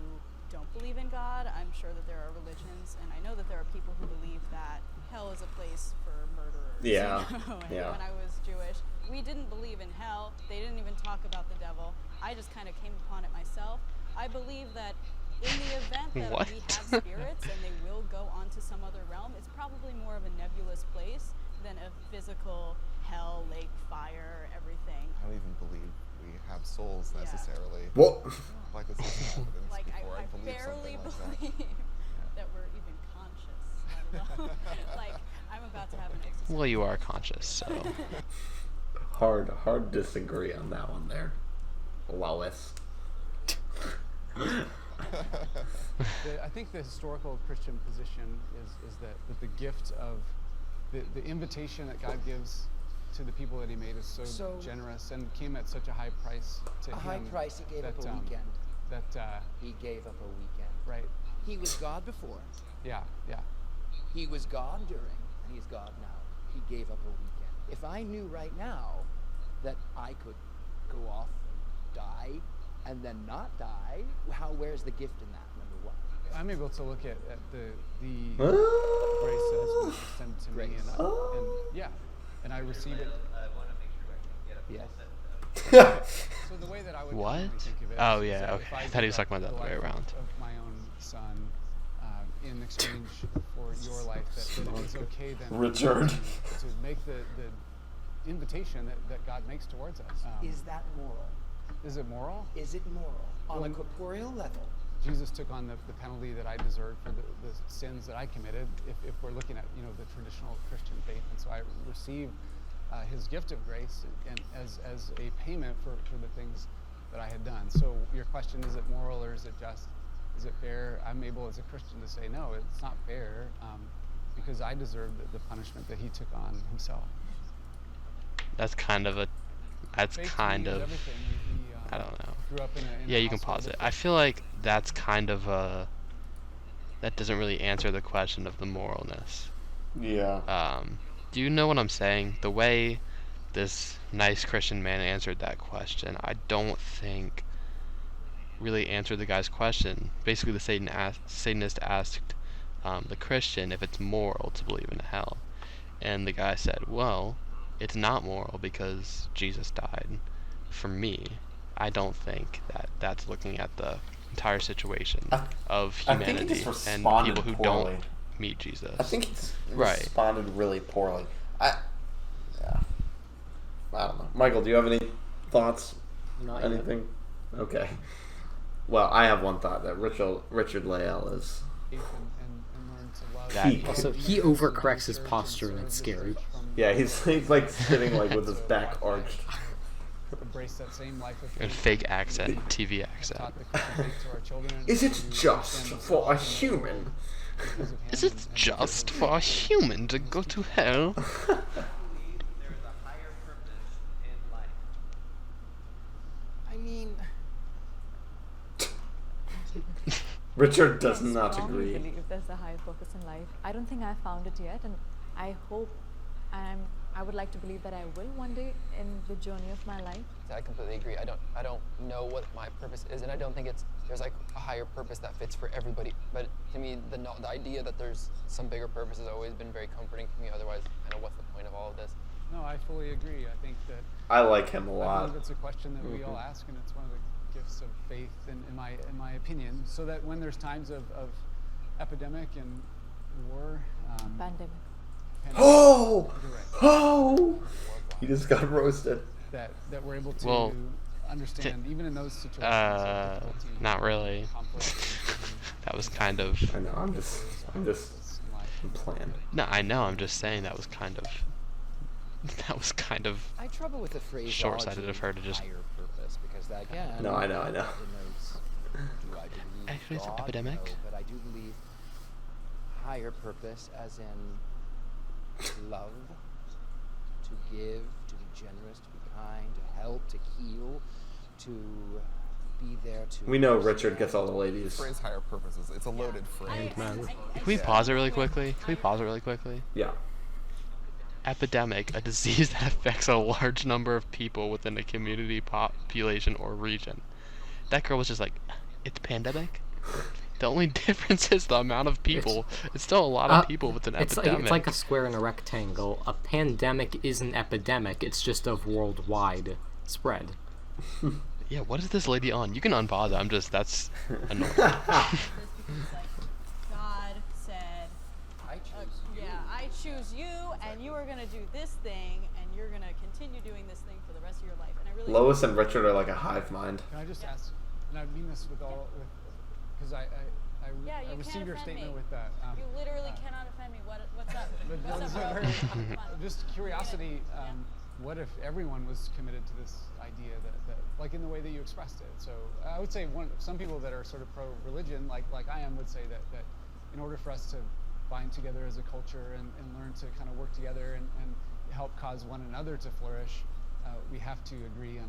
don't believe in God. I'm sure that there are religions, and I know that there are people who believe that hell is a place for murderers. Yeah. And Yeah. when I was Jewish, we didn't believe in hell. They didn't even talk about the devil. I just kind of came upon it myself. I believe that in the event that What? we have spirits and they will go on to some other realm, it's probably more of a nebulous place than a physical hell, lake, fire, everything. I don't even believe we have souls Yeah. necessarily. Well, Like this is evidence Like, before I believe barely something like believe that we're even conscious. let alone- like, I'm about to have an existential Well, you are conscious, so. hard disagree on that one there. Lois. I think the historical Christian position is that the gift of the invitation that God gives to the people that He made is so generous and came at such a high price to Him. A high price. He gave up a weekend. He gave up a weekend. Right. He was God before. Yeah. He was God during, and He's God now. He gave up a weekend. If I knew right now that I could go off and die and then not die, where's the gift in that? Number one. I'm able to look at the grace that has been extended to me, and I receive it. I want to make sure I can get a full Yes. So the way that I would What? normally think of it Oh, is yeah, that okay. if I thought he was give talking about up the other way life around. Of my own son, in exchange for your life, that it is okay then Richard. to make the invitation that God makes towards us. Is that moral? Is it moral? Is it moral? On a Well, corporeal level. Jesus took on the penalty that I deserved for the sins that I committed, if we're looking at the traditional Christian faith. And so I received His gift of grace and as a payment for the things that I had done. So your question, is it moral or is it just? Is it fair? I'm able as a Christian to say, no, it's not fair, because I deserve the punishment that He took on Himself. That's kind of Faith to me is everything. I don't know. Grew up in Yeah, a you can household pause it. of I feel like that's kind of that doesn't really answer the question of the moralness. Yeah. Do you know what I'm saying? The way this nice Christian man answered that question, I don't think really answered the guy's question. Basically, the Satanist asked the Christian if it's moral to believe in hell, and the guy said, well, it's not moral because Jesus died for me. I don't think that's looking at the entire situation of humanity and people who don't meet Jesus. I think he's Right. responded really poorly. I don't know. Michael, do you have any thoughts? Not yet. Anything? Okay. Well, I have one thought that Richard Lael is. faith and learn to love. He- Also, he overcorrects his posture and it's scary. Yeah, he's like sitting like with his back arched. Embrace that same life of And faith fake and accent, we TV have accent. taught the Christian faith to our children Is it to just understand for a the human? because of Is him it and just because for a of human to go to hell? there is a higher purpose in life. I mean, Richard does I not strongly agree. believe there's a higher purpose in life. I don't think I found it yet, and I hope I would like to believe that I will one day in the journey of my life. I completely agree. I don't know what my purpose is, and I don't think there's like a higher purpose that fits for everybody. But to me, the idea that there's some bigger purpose has always been very comforting for me. Otherwise, kind of what's the point of all of this? No, I fully agree. I think that I like him a I lot. believe it's a question that we all ask, and it's one of the gifts of faith, in my opinion. So that when there's times of epidemic and war, Pandemic. Oh! you're right, Oh! He just got roasted. that we're able to Well, understand, even in those situations of difficulty, not really. conflict, That was kind of. I know. I'm just in life. playing. No, I know. I'm just saying that was kind of. That was kind of. I trouble with the phrase Short-sighted of her to just- higher purpose because that again. No, I know. denotes, do I believe Actually, it's God? epidemic. No, but I do believe higher purpose, as in love, to give, to be generous, to be kind, to help, to heal, to be there to. We know Richard gets all the ladies. Phrase higher purposes. It's a loaded phrase. Can we pause it really quickly? Can we pause it really quickly? Yeah. Epidemic, a disease that affects a large number of people within a community, population, or region. That girl was just like, it's pandemic? The only difference is the amount of people. It's still a lot of people with an epidemic. It's like a square and a rectangle. A pandemic is an epidemic. It's just of worldwide spread. Yeah, what is this lady on? You can unpause it. That's annoying. This because, like, God said, I choose you. yeah, I choose you, and you are going to do this thing, and you're going to continue doing this thing for the rest of your life. And I really Lois and Richard are like a hive mind. Can I just ask, and I mean this because I Yeah, you receive can't your offend statement me. with that. You literally cannot offend me. What's up? But What's this up, is bro? very- Come on. just curiosity. what if everyone was committed to this idea that like in the way that you expressed it? So I would say some people that are sort of pro-religion, like I am, would say that in order for us to bind together as a culture and learn to kind of work together and help cause one another to flourish, we have to agree on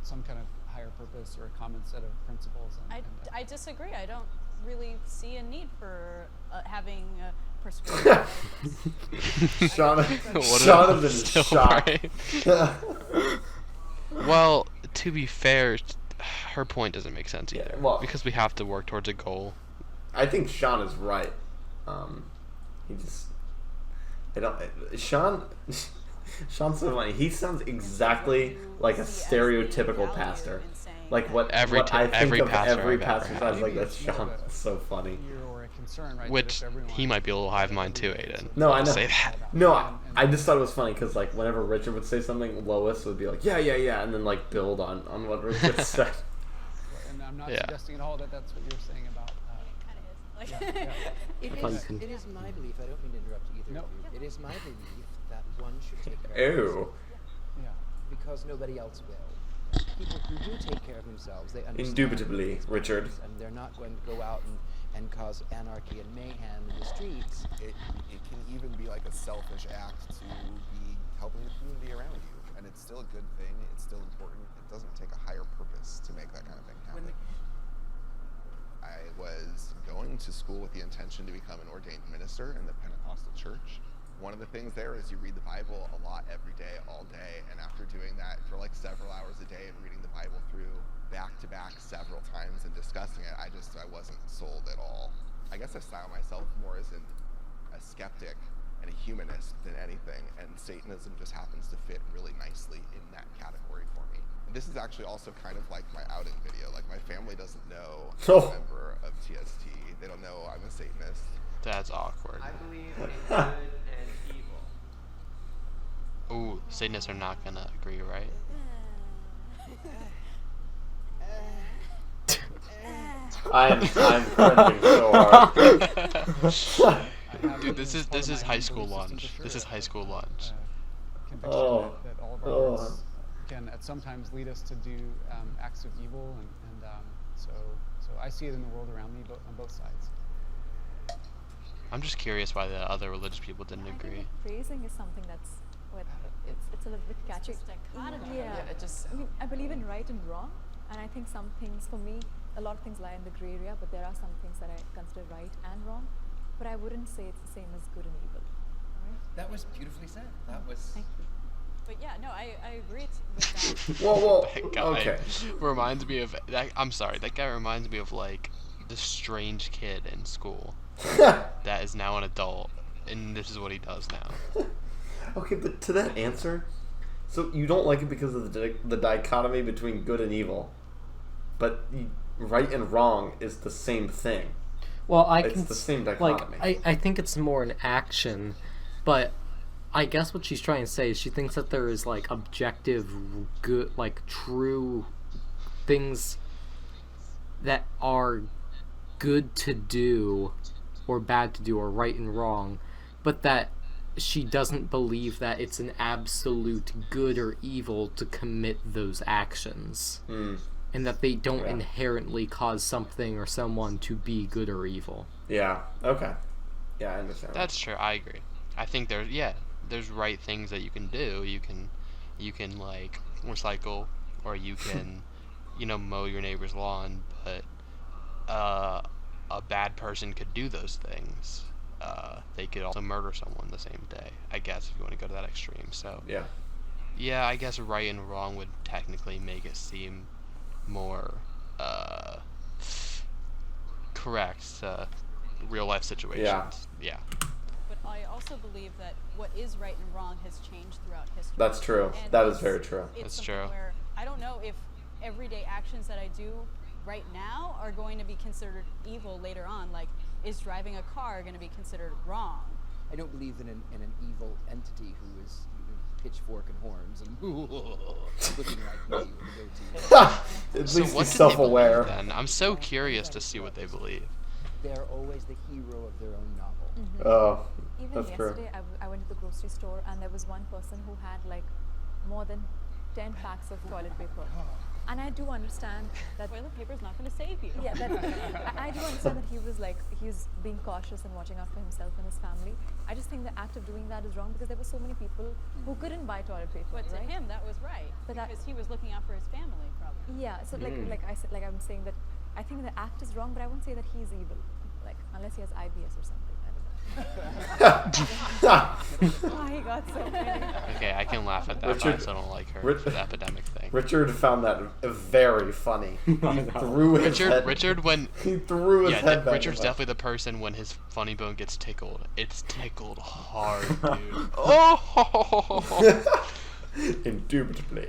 some kind of higher purpose or a common set of principles. I disagree. I don't really see a need for having a prescriptive. Jonathan's shocked. Well, to be fair, her point doesn't make sense either. Yeah, well, because we have to work towards a goal. I think Sean is right. Sean's so funny. He sounds exactly like a stereotypical pastor. Like what I think of every pastor sounds like. That's Sean. That's so funny. Which he might be a little hive mind too, Aiden. No, I know. Say that. No, I just thought it was funny because like whenever Richard would say something, Lois would be like, yeah, and then like build on what Richard said. And I'm not suggesting at all that that's what you're saying about. It kind of is. It is my belief. I don't mean to interrupt either of you. It is my belief that one should take care of themselves. Yeah. Because nobody else will. People who do take care of themselves, they understand. Indubitably, Richard. And they're not going to go out and cause anarchy and mayhem in the streets. It can even be like a selfish act to be helping the community around you. And it's still a good thing. It's still important. It doesn't take a higher purpose to make that kind of thing happen. I was going to school with the intention to become an ordained minister in the Pentecostal church. One of the things there is you read the Bible a lot every day, all day, and after doing that for like several hours a day and reading the Bible through back to back several times and discussing it, I wasn't sold at all. I guess I style myself more as a skeptic and a humanist than anything, and Satanism just happens to fit really nicely in that category for me. This is actually also kind of like my outing video. Like my family doesn't know I'm a member of TST. They don't know I'm a Satanist. That's awkward. I believe in good and evil. Ooh, Satanists are not gonna agree, right? I'm cringing so hard. Dude, this is high school lunch. This is high school lunch. That all of our works can at sometimes lead us to do acts of evil, and so I see it in the world around me, on both sides. I'm just curious why the other religious people didn't agree. I think praising is something that's it's a little bit catchy. Yeah, I believe in right and wrong, and I think some things for me, a lot of things lie in the gray area, but there are some things that I consider right and wrong. But I wouldn't say it's the same as good and evil. Right? That was beautifully said. That was. Thank you. But yeah, no, I agree with that. Whoa, that guy okay. Reminds me of that. I'm sorry, that guy reminds me of like the strange kid in school that is now an adult, and this is what he does now. Okay, but to that answer, so you don't like it because of the dichotomy between good and evil, but right and wrong is the same thing. Well, It's the same dichotomy. I think it's more an action, but I guess what she's trying to say is she thinks that there is like objective, good, like true things that are good to do or bad to do or right and wrong, but that she doesn't believe that it's an absolute good or evil to commit those actions. And that they don't inherently cause something or someone to be good or evil. Yeah, okay. Yeah, I understand. That's true, I agree. I think there's right things that you can do. You can like recycle, or you can mow your neighbor's lawn, but a bad person could do those things. They could also murder someone the same day, I guess, if you want to go to that extreme. So yeah, I guess right and wrong would technically make it seem more correct to real life situations. Yeah. But I also believe that what is right and wrong has changed throughout history. That's true. And That is very true. It's That's true. Where I don't know if everyday actions that I do right now are going to be considered evil later on. Like, is driving a car going to be considered wrong? I don't believe in an evil entity who is pitchfork and horns and looking like me with a goatee. At So least what he's do they self-aware. believe then? I'm so curious to see what they believe. They're always the hero of their own novel. Oh, Even that's true. yesterday, I went to the grocery store, and there was one person who had like more than 10 packs of toilet paper. And I do understand that Toilet paper is not going to save you. yeah, that, I do understand that he was being cautious and watching out for himself and his family. I just think the act of doing that is wrong because there were so many people who couldn't buy toilet paper. But to right? him, that was right. But that- because he was looking out for his family, probably. Yeah, so like I said, like I'm saying that I think the act is wrong, but I won't say that he's evil. Like unless he has IBS or something. Why he got so many? Okay, I can laugh at that, but I still don't like her for the epidemic thing. Richard found that very funny. He threw his head. Richard, when he threw his head back. Richard's definitely the person when his funny bone gets tickled. It's tickled hard, dude. Oh! Indubitably,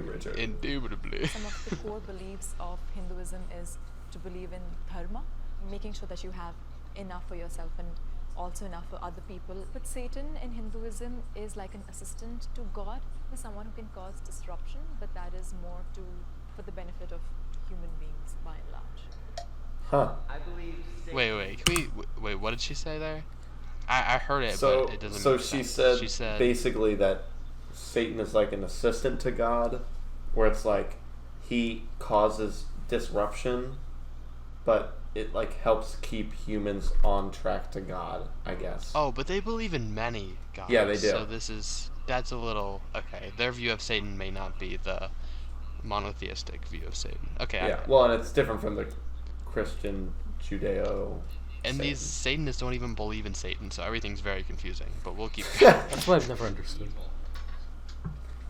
Richard. Indubitably. Some of the core beliefs of Hinduism is to believe in dharma, making sure that you have enough for yourself and also enough for other people. But Satan in Hinduism is like an assistant to God, he's someone who can cause disruption, but that is more for the benefit of human beings by and large. Huh. I believe. Wait. Can we? What did she say there? I heard it, So, but it doesn't. so make she sense. said basically that Satan is like an assistant to God, where it's like he causes disruption, but it like helps keep humans on track to God, I guess. Oh, but they believe in many gods. Yeah, they do. So that's a little okay. Their view of Satan may not be the monotheistic view of Satan. Okay. Yeah. Well, and it's different from the Christian Judeo. And Satan. these Satanists don't even believe in Satan, so everything's very confusing. But we'll keep going. That's what I've never understood.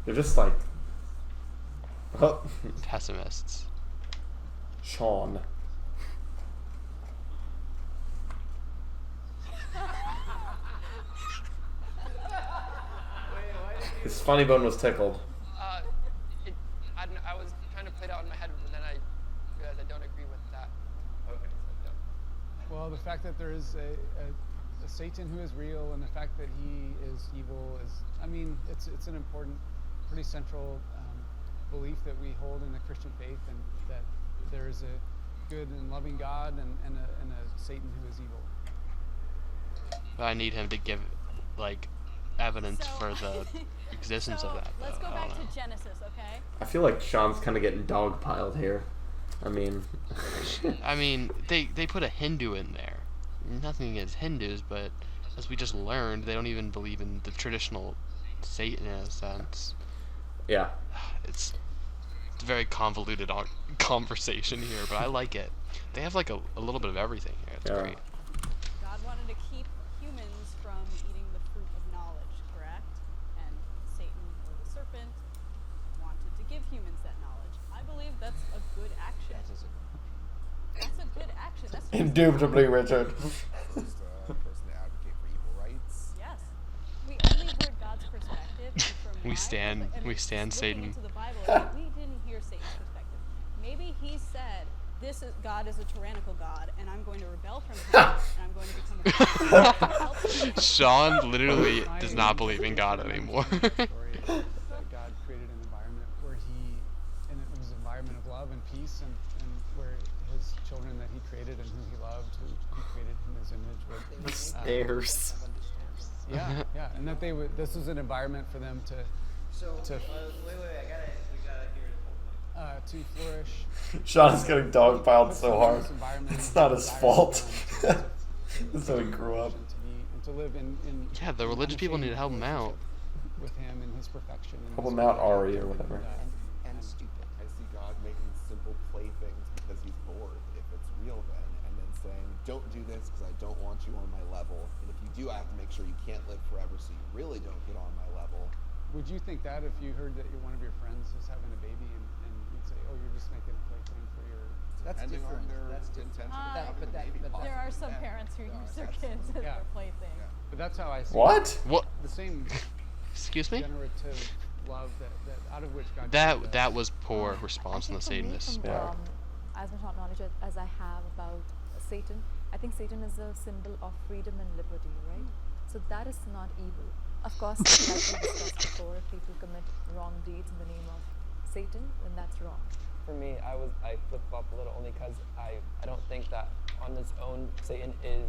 They're just like Pessimists. Sean. His funny bone was tickled. I was trying to play it out in my head, but then I realized I don't agree with that. Okay. Well, the fact that there is a Satan who is real, and the fact that he is evil is, I mean, it's an important, pretty central belief that we hold in the Christian faith, and that there is a good and loving God and a Satan who is evil. But I need him to give, like, evidence for the existence of that. Let's though. go I back don't know. to Genesis, okay? I feel like Sean's kind of getting dogpiled here. I mean, they put a Hindu in there. Nothing against Hindus, but as we just learned, they don't even believe in the traditional Satan in a sense. yeah. It's a very convoluted conversation here, but I like it. They have like a little bit of everything here. It's Yeah. great. God wanted to keep humans from eating the fruit of knowledge, correct? And Satan, or the serpent, wanted to give humans that knowledge. I believe that's a good action. That's a good action. That's just Indubitably, Richard. First person to advocate for equal rights. Yes. We only heard God's perspective. And from We my stand- perspective- and we stand looking Satan. Into the Bible, we didn't hear Satan's perspective. Maybe he said, God is a tyrannical God, and I'm going to rebel from him, and I'm going to become a Sean literally does not believe in God anymore. That God created an environment where and it was an environment of love and peace, and where his children that he created and who he loved, who he created in his image, would Stairs. yeah, and that this was an environment for them to wait, we gotta hear it. to flourish. Sean's getting dogpiled so hard. This environment It's is not a his desire fault. for them That's how he grew up. and to live in Yeah, the religious people need to help him out. with him and his perfection. And Help his him out, beauty Ari, or whatever. And stupid. I see God making simple playthings because he's bored, if it's real then, and then saying, don't do this because I don't want you on my level. And if you do, I have to make sure you can't live forever so you really don't get on my level. Would you think that if you heard that one of your friends is having a baby and you'd say, oh, you're just making a plaything for your... That's Depending different. on their That's different. intention of That- having but a that- baby, but that- There are possibly. some parents who use their that's- kids as yeah. their plaything. But that's how I see What? What? the same Excuse me? generative love that out of which God created us. That was poor response from I the think for me, Satanists. Yeah. As much knowledge as I have about Satan, I think Satan is a symbol of freedom and liberty, right? So that is not evil. Of course, like we discussed before, if people commit wrong deeds in the name of Satan, then that's wrong. For me, I flip-flop a little only because I don't think that on its own Satan is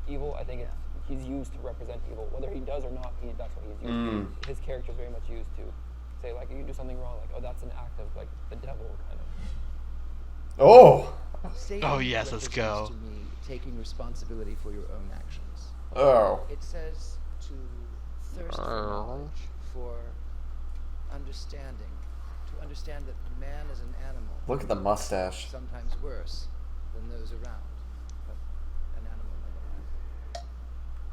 evil. I think he's used to represent evil. Whether he does or not, that's what he's used to. His character is very much used to say like you do something wrong, like, oh, that's an act of like the devil kind of. Oh. Satan Oh, yes, let's represents go. to me taking responsibility for your own actions. Oh. It says to thirst for knowledge, for understanding, to understand that man is an animal. Look at the mustache. Sometimes worse than those around, but an animal nonetheless.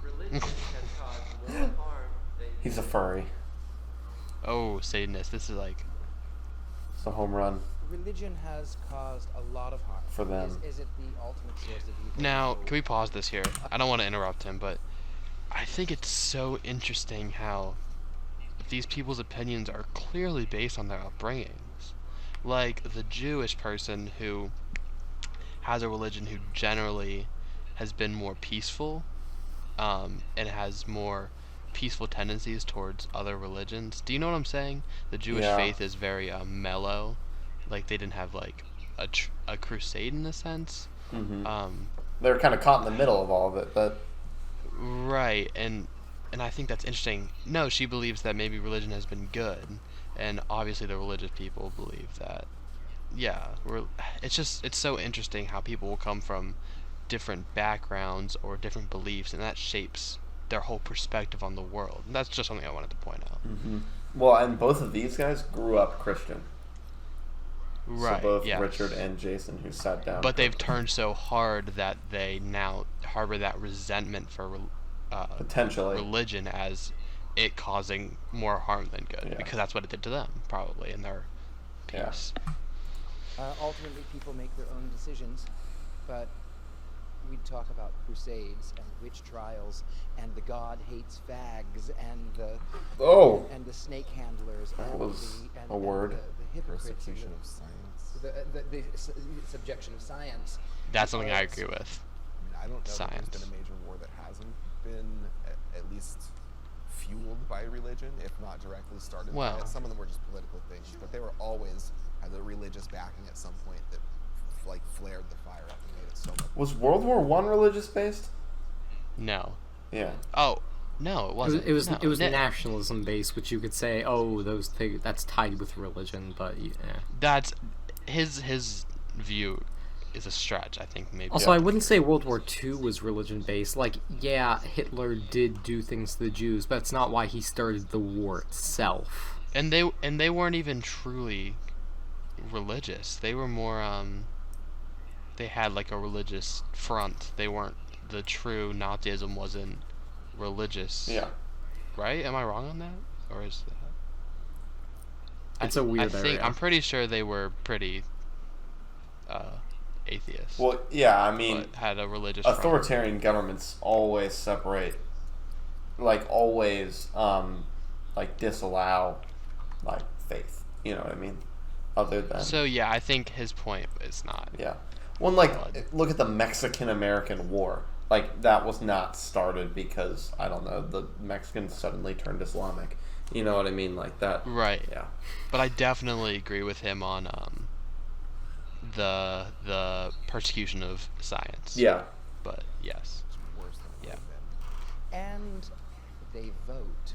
Religion has caused more harm than He's a furry. Oh, Satanist, this is like... It's a home run. Religion has caused a lot of harm. For them. Is it the ultimate source of evil? Now, No. can we pause this here? I don't want to interrupt him, but I think it's so interesting how these people's opinions are clearly based on their upbringings. Like the Jewish person who has a religion who generally has been more peaceful, and has more peaceful tendencies towards other religions. Do you know what I'm saying? The Jewish Yeah. faith is very mellow. Like they didn't have like a crusade in a sense. Mm-hmm. They're kind of caught in the middle of all of it, but Right, and I think that's interesting. No, she believes that maybe religion has been good, and obviously the religious people believe that. Yeah, it's so interesting how people will come from different backgrounds or different beliefs, and that shapes their whole perspective on the world. And that's just something I wanted to point out. well, and both of these guys grew up Christian. Right. So both yes. Richard and Jason, who sat down. But they've turned so hard that they now harbor that resentment for potentially religion as it causing more harm than good, Yeah. because that's what it did to them, probably, in their peace. Ultimately, people make their own decisions, but we talk about crusades and witch trials and the God hates fags and the snake handlers That and was and a word. the hypocrites, and Persecution of science. the subjection of science. That's something I agree with. I mean, I don't know if Science. there's been a major war that hasn't been at least fueled by religion, if not directly started by Well. it. Some of them were just political things, but they were always had a religious backing at some point that like flared the fire up and made it so much. Was World War I religious based? No. Yeah. Oh, no, it wasn't. It was No, nationalism based, which you could say, oh, that's tied with religion, but yeah. That's his view is a stretch, I think, maybe. Also, I wouldn't say World War II was religion based. Like, yeah, Hitler did do things to the Jews, but that's not why he started the war itself. And they weren't even truly religious. They were more they had like a religious front. They weren't, the true Nazism wasn't religious. Yeah. Right? Am I wrong on that? Or is that It's a weird I think area. I'm pretty sure they were pretty atheist. Well, yeah, I mean, but had a religious front. authoritarian governments always separate, like always, like disallow, like faith. You know what I mean? Other than So yeah, I think his point is not. yeah. Well, like look at the Mexican-American War. Like that was not started because I don't know, the Mexicans suddenly turned Islamic. You know what I mean? Like that. Right. Yeah. But I definitely agree with him on the persecution of science. Yeah. But yes. It's worse than it Yeah. would have been. And they vote.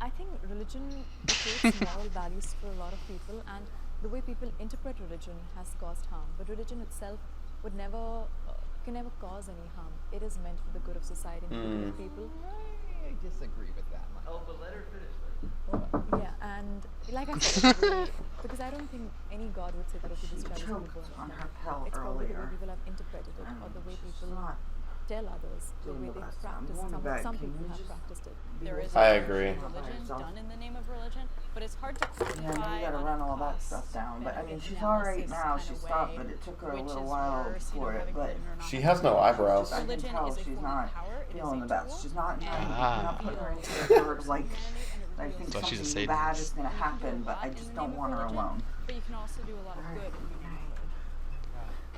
I think religion dictates moral values for a lot of people, and the way people interpret religion has caused harm. But religion itself would never, can never cause any harm. It is meant for the good of society and for the good of people. I disagree with that much. Oh, but let her finish. Yeah, and like I said, the way- because I don't think any God would say that okay, this child is going to burn. on her pill It's probably the way earlier. people have interpreted it, or the way people not tell others, the doing way the they best. I'm practice. going to Some bed. Can people you have just practiced it. There is I a agree. religion done in the name of religion, but it's hard to quantify. Yeah, I know you gotta on run a all that cost stuff down, but I mean, benefit she's alright analysis now. kinda She stopped, way, but it took her a which little is while worse, for it. having But religion or not She having has no religion. eyebrows. I can Religion tell is a she's form of not power. It is feeling a the best. tool, She's not and Ah. put her into it the bird like reveals I think So she's a something bad Satanist. is gonna you can do happen, a but lot I in just the don't name of want her religion, alone. But you can also do a lot of good in the name of religion.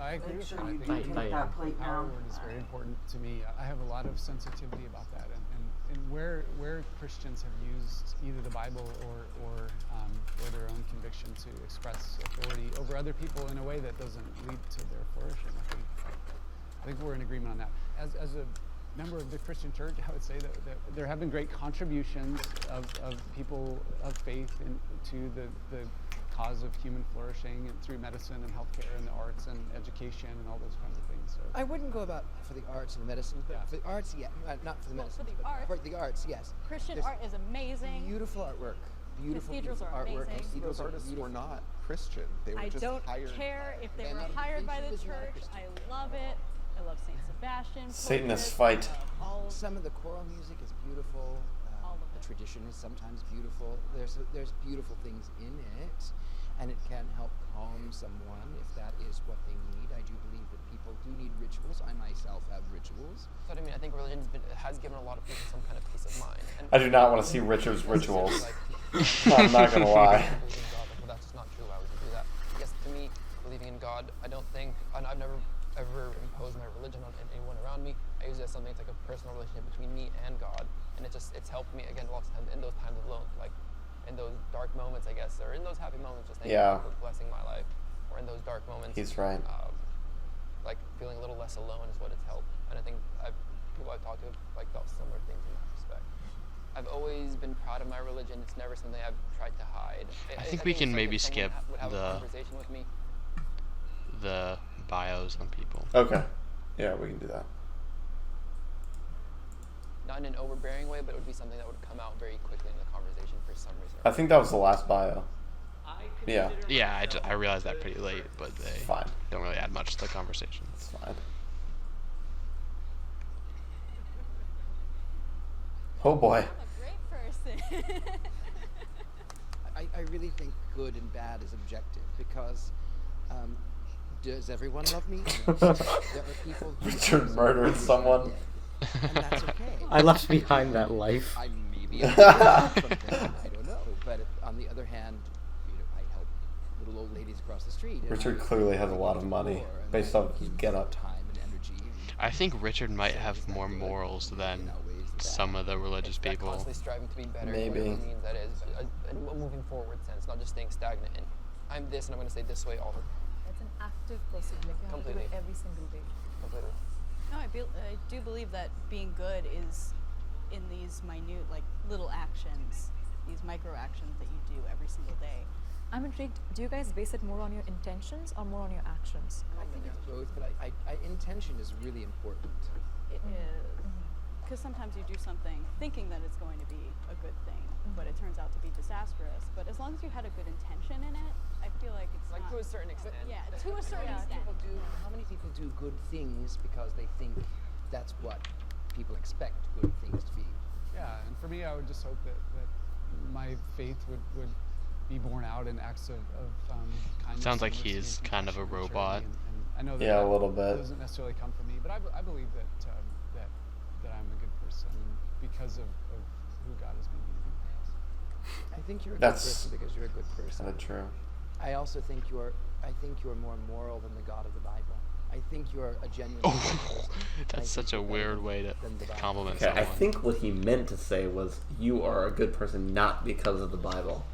I agree Make with sure you. I you think do the take that plate power now. word is very important to me. I have a lot of sensitivity about that, and where Christians have used either the Bible or their own conviction to express authority over other people in a way that doesn't lead to their flourishing. I think we're in agreement on that. As a member of the Christian church, I would say that there have been great contributions of people of faith to the cause of human flourishing and through medicine and healthcare and the arts and education and all those kinds of things. So I wouldn't go about for the arts and the medicine, but for the arts, yeah, not for the medicine. For the arts, yes. Christian There's art is amazing. Beautiful artwork. Beautiful, Cathedrals beautiful are artwork. amazing. Those artists were not Christian. They were I just don't hired. care if they They're were not- hired by the Vinci was not a church. Christian. I love it. I love Saint Sebastian. Satanists portraits. fight. I love all of Some of the choral music is beautiful. All of The it. tradition is sometimes beautiful. There's beautiful things in it, and it can help calm someone if that is what they need. I do believe that people do need rituals. I myself have rituals. But I mean, I think religion has given a lot of people some kind of peace of mind. And I do not want to see Richard's rituals. Like, I'm not gonna lie. believing in God, like, well, that's just not true. Why would you do that? I guess to me, believing in God, I don't think, and I've never ever imposed my religion on anyone around me. I use it as something that's like a personal relationship between me and God, and it's helped me again lots of times in those times alone, like in those dark moments, I guess, or in those happy moments, just thanking Yeah. God for blessing my life, or in those dark moments. He's right. Like feeling a little less alone is what it's helped, and I think people I've talked to have like felt similar things in that respect. I've always been proud of my religion. It's never something I've tried to hide. I think we can it's like maybe if someone skip would have a the conversation with me. the bios on people. Okay. Yeah, we can do that. Not in an overbearing way, but it would be something that would come out very quickly in the conversation for some reason. I think that was the last bio. Yeah. Yeah, I realized that pretty late, but they Fine. don't really add much to the conversation. It's fine. Oh boy. I'm a great person. I really think good and bad is objective because does everyone love me? No. There are people who Richard murdered someone. and that's okay. I left behind that life. I maybe I don't know, but on the other hand, I help little old ladies across the street. and Richard I- clearly has a I lot go of to money war, and based I off his give getup. time and energy. And I think Richard might have is that more good? morals than In ways that some of the religious It's that people. constantly striving to be better, Maybe. whatever means that is, but in a moving forward sense, not just staying stagnant. And I'm this, and I'm going to stay this way all the time. It's an active pursuit. Like you have to do it Completely. every single day. Completely. No, I do believe that being good is in these minute, like little actions, these micro actions that you do every single day. I'm intrigued. Do you guys base it more on your intentions or more on your actions? I think it's both, but intention is really important. It is. Because sometimes you do something thinking that it's going to be a good thing, but it turns out to be disastrous. But as long as you had a good intention in it, I feel like it's Like not, to a certain extent. yeah, to a certain extent. How many people do good things because they think that's what people expect good things to be? yeah, and for me, I would just hope that my faith would be borne out in acts of kindness. Sounds like and mercy he's and kind of a compassion and robot. charity, and I know that Yeah, a that little bit. doesn't necessarily come from me, but I believe that I'm a good person because of who God has made me to be. I think you're a That's good person because you're a good person. Kind of true. I also think you're more moral than the God of the Bible. I think you're a genuine Oh, person. I that's think such a you're better weird way to than the Bible. compliment Okay, I someone. think what he meant to say was you are a good person not because of the Bible.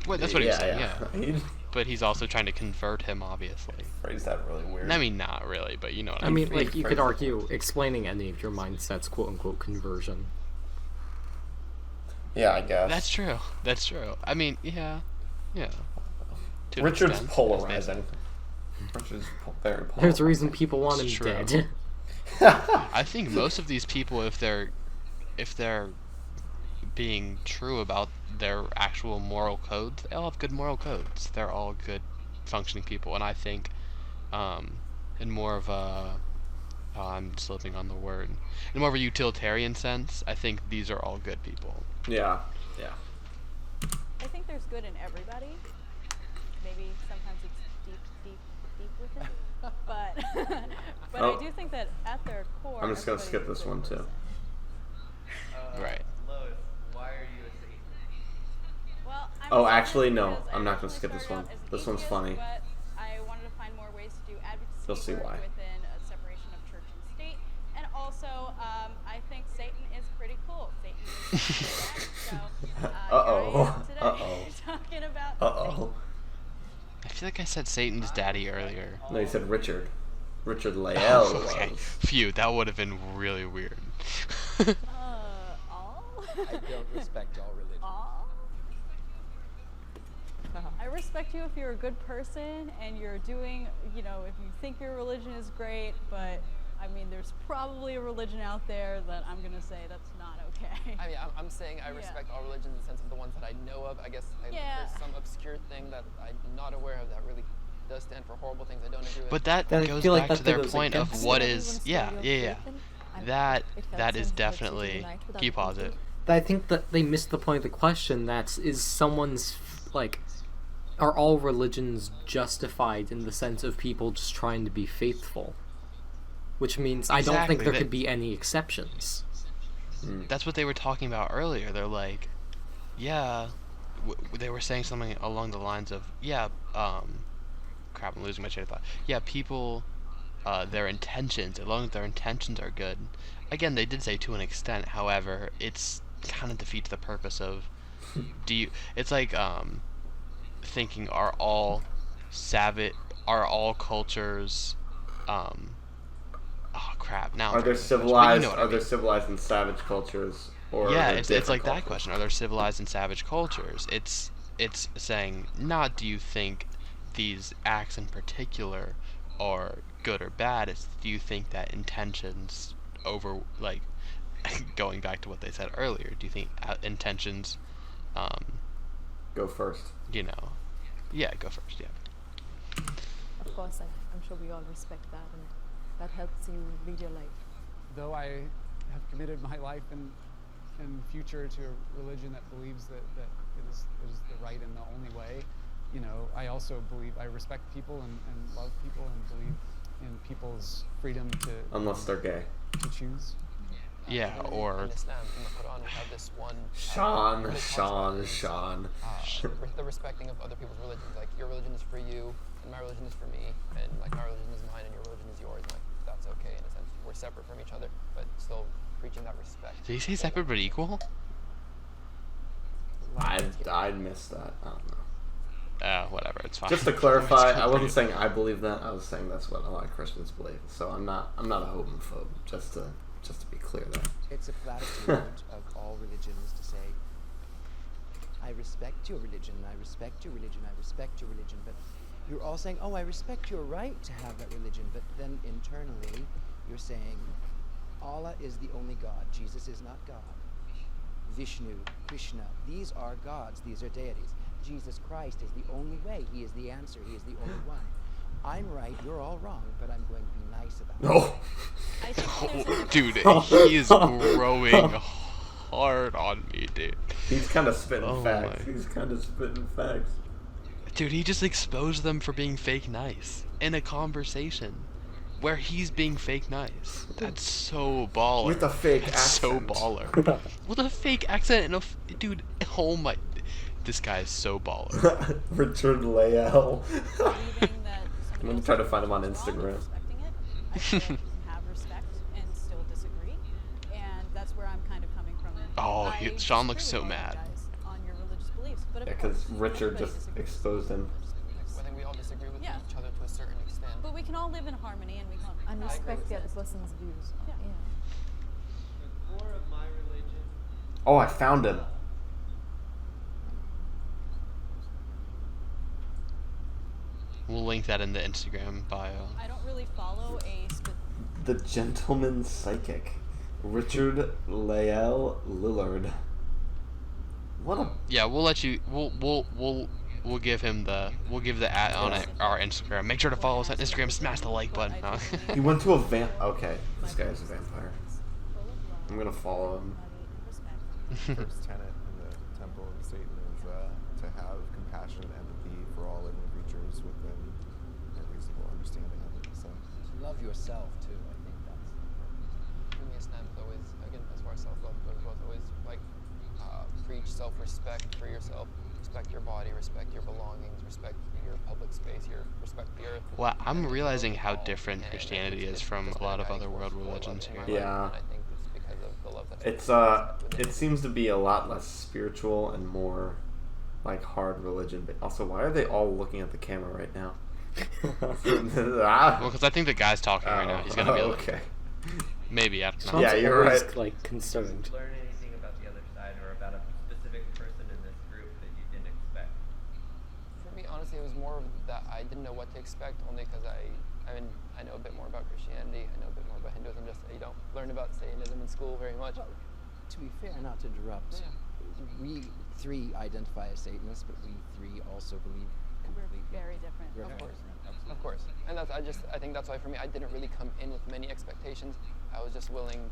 Wait, that's what he said. Yeah. He But he's also trying to convert him, obviously. phrased that really weird. I mean, not really, but you know what I I mean. mean, like, you could phrase it. argue explaining any of your mindsets, quote unquote, conversion. Yeah, I guess. That's true. That's true. I mean, yeah. To an Richard's extent, polarizing. Richard's very polarizing. There's a reason people want him It's true. dead. I think most of these people, if they're being true about their actual moral codes, they all have good moral codes. They're all good, functioning people, and I think, in more of a, I'm slipping on the word, in more of a utilitarian sense, I think these are all good people. Yeah. I think there's good in everybody. Maybe sometimes it's deep within, but Oh. I do think that at their core, I'm just gonna everybody's skip a this good one too. person. Right. Lois, why are you a Satanist? Well, I'm Oh, a actually, Satanist no. because I I'm not gonna originally skip this started one. out as an This one's atheist, funny. But I wanted to find more ways to do advocacy You'll see work why. within a separation of church and state. And also, I think Satan is pretty cool. Satan is pretty bad, so Uh-oh. here I am today Uh-oh. talking about Uh-oh. Satan. I feel like I said Satan's daddy earlier. No, you said Richard. Richard Layell Okay, was. phew, that would have been really weird. All? I don't respect all religions. All? I respect you if you're a good person and you're doing, you know, if you think your religion is great, but I mean, there's probably a religion out there that I'm going to say that's not okay. I mean, I'm saying I respect all religions in the sense of the ones that I know of. I guess there's some obscure thing that I'm not aware of that really does stand for horrible things I don't agree with. But that I goes feel like back that to their goes point of against what it. is, Everyone's yeah, story yeah, of yeah. faith, and That it that helps is him to definitely unite with key other pause people. it. I think that they missed the point of the question. Is someone's, like, are all religions justified in the sense of people just trying to be faithful? Which means I don't think Exactly, there that- could be any exceptions. That's what they were talking about earlier. They're like, yeah, they were saying something along the lines of, yeah, crap, I'm losing my train of thought. Yeah, people, their intentions, as long as their intentions are good. Again, they did say to an extent, however, it's kind of defeats the purpose of, it's like, thinking, are all cultures, oh crap, now Are there civilized? Are there civilized and savage cultures? Or yeah, are there it's like different that cultures? question. Are there civilized and savage cultures? It's saying not do you think these acts in particular are good or bad. It's do you think that intentions over, like, going back to what they said earlier. Do you think intentions, Go first. you know, yeah, go first. Yeah. Of course, I'm sure we all respect that, and that helps you lead your life. Though I have committed my life and future to a religion that believes that it is the right and the only way, you know, I also believe I respect people and love people and believe in people's freedom to Unless they're gay. to choose. Yeah, or in Islam, in the Quran, we have this one. Sean. the respecting of other people's religions. Like, your religion is for you, and my religion is for me, and like my religion is mine, and your religion is yours. And like, that's okay in a sense. We're separate from each other, but still preaching that respect. did he say separate but equal? I'd miss that. I don't know. Whatever, it's fine. Just to clarify, It's I wasn't completely- saying I believe that. I was saying that's what a lot of Christians believe. So I'm not a homophobe. Just to be clear there. It's a platitude of all religions to say, I respect your religion, I respect your religion, I respect your religion, but you're all saying, oh, I respect your right to have that religion, but then internally you're saying, Allah is the only God, Jesus is not God. Vishnu, Krishna, these are gods, these are deities. Jesus Christ is the only way, he is the answer, he is the only one. I'm right, you're all wrong, but I'm going to be nice about it. No. I think there's a Dude, he is growing hard on me, dude. He's kind of spitting Oh facts. my. He's kind of spitting facts. Dude, he just exposed them for being fake nice in a conversation where he's being fake nice. That's so baller. With a fake That's so accent. baller. With a fake accent and dude, oh my, this guy is so baller. Richard Layell. believing that I'm somebody gonna try to else's find him on religion is wrong and Instagram. respecting it. I think you can have respect and still disagree, and that's where I'm kind of coming from. Oh, I Sean looks disagree so with all you mad. guys on your religious beliefs, but of Yeah, because course, Richard everybody just disagrees. exposed him. I think we all disagree with Yeah. each other to a certain extent. But we can all live in harmony, and we can And all respect the other person's views. Yeah. The core of my religion. Oh, I found him. We'll link that in the Instagram bio. I don't really follow a The Gentleman Psychic. Richard Layell Lillard. What a... Yeah, we'll let you. We'll give him the. We'll give the at on our Instagram. Make sure to follow us on Instagram. Smash the like button. Huh? He went to a Okay, this guy's a vampire. I'm gonna follow him. First tenet in the temple of Satan is to have compassion and empathy for all living creatures within a reasonable understanding of it. So Love yourself too, I think that's For me, Islam is always, again, as far as self-love goes, both always like preach self-respect for yourself, respect your body, respect your belongings, respect your public space, respect the earth. Well, I'm realizing how different Christianity is from a lot of other world more religions loving here. in my life, Yeah. and I think it's because of the love that's It seems to be a lot less spiritual and more like hard religion. But also, why are they all looking at the camera right now? Ah. Well, because I think the guy's talking right now. He's gonna be like, okay. maybe I don't know. Sean's Yeah, you're always, right. like, concerned. Did you learn anything about the other side or about a specific person in this group that you didn't expect? For me, honestly, it was more of that I didn't know what to expect, only because I know a bit more about Christianity. I know a bit more about Hinduism. Just you don't learn about Satanism in school very much. Well, to be fair, not to interrupt, we three identify as Satanists, but we three also believe completely Very different. very Of course. different. Of course. And I think that's why for me, I didn't really come in with many expectations. I was just willing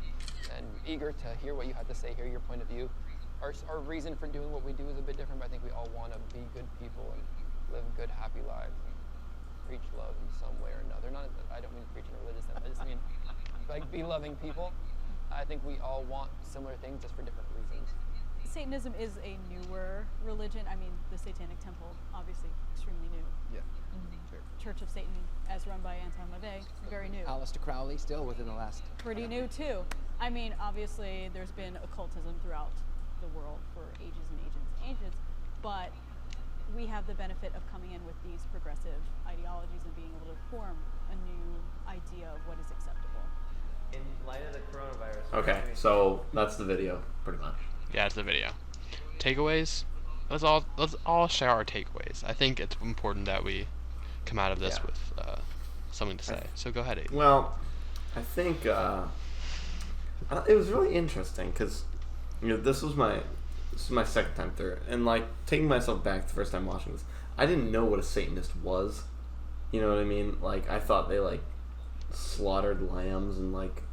and eager to hear what you had to say, hear your point of view. Our reason for doing what we do is a bit different, but I think we all want to be good people and live good, happy lives and preach love in some way or another. I don't mean to preach in a religious sense. I just mean like be loving people. I think we all want similar things just for different reasons. Satanism is a newer religion. I mean, the Satanic Temple, obviously, extremely new. Yeah. Sure. Church of Satan, as run by Anton LaVey, very new. Aleister Crowley, still within the last... Pretty new, too. I mean, obviously, there's been occultism throughout the world for ages and ages and ages, but we have the benefit of coming in with these progressive ideologies and being able to form a new idea of what is acceptable. In light of the coronavirus. Okay, so that's the video, pretty much. Yeah, it's the video. Takeaways. Let's all share our takeaways. I think it's important that we come out of this with something to say. So go ahead, Aiden. Well, I think it was really interesting because this was my second time through it, and like taking myself back the first time watching this, I didn't know what a Satanist was. You know what I mean? Like I thought they like slaughtered lambs and like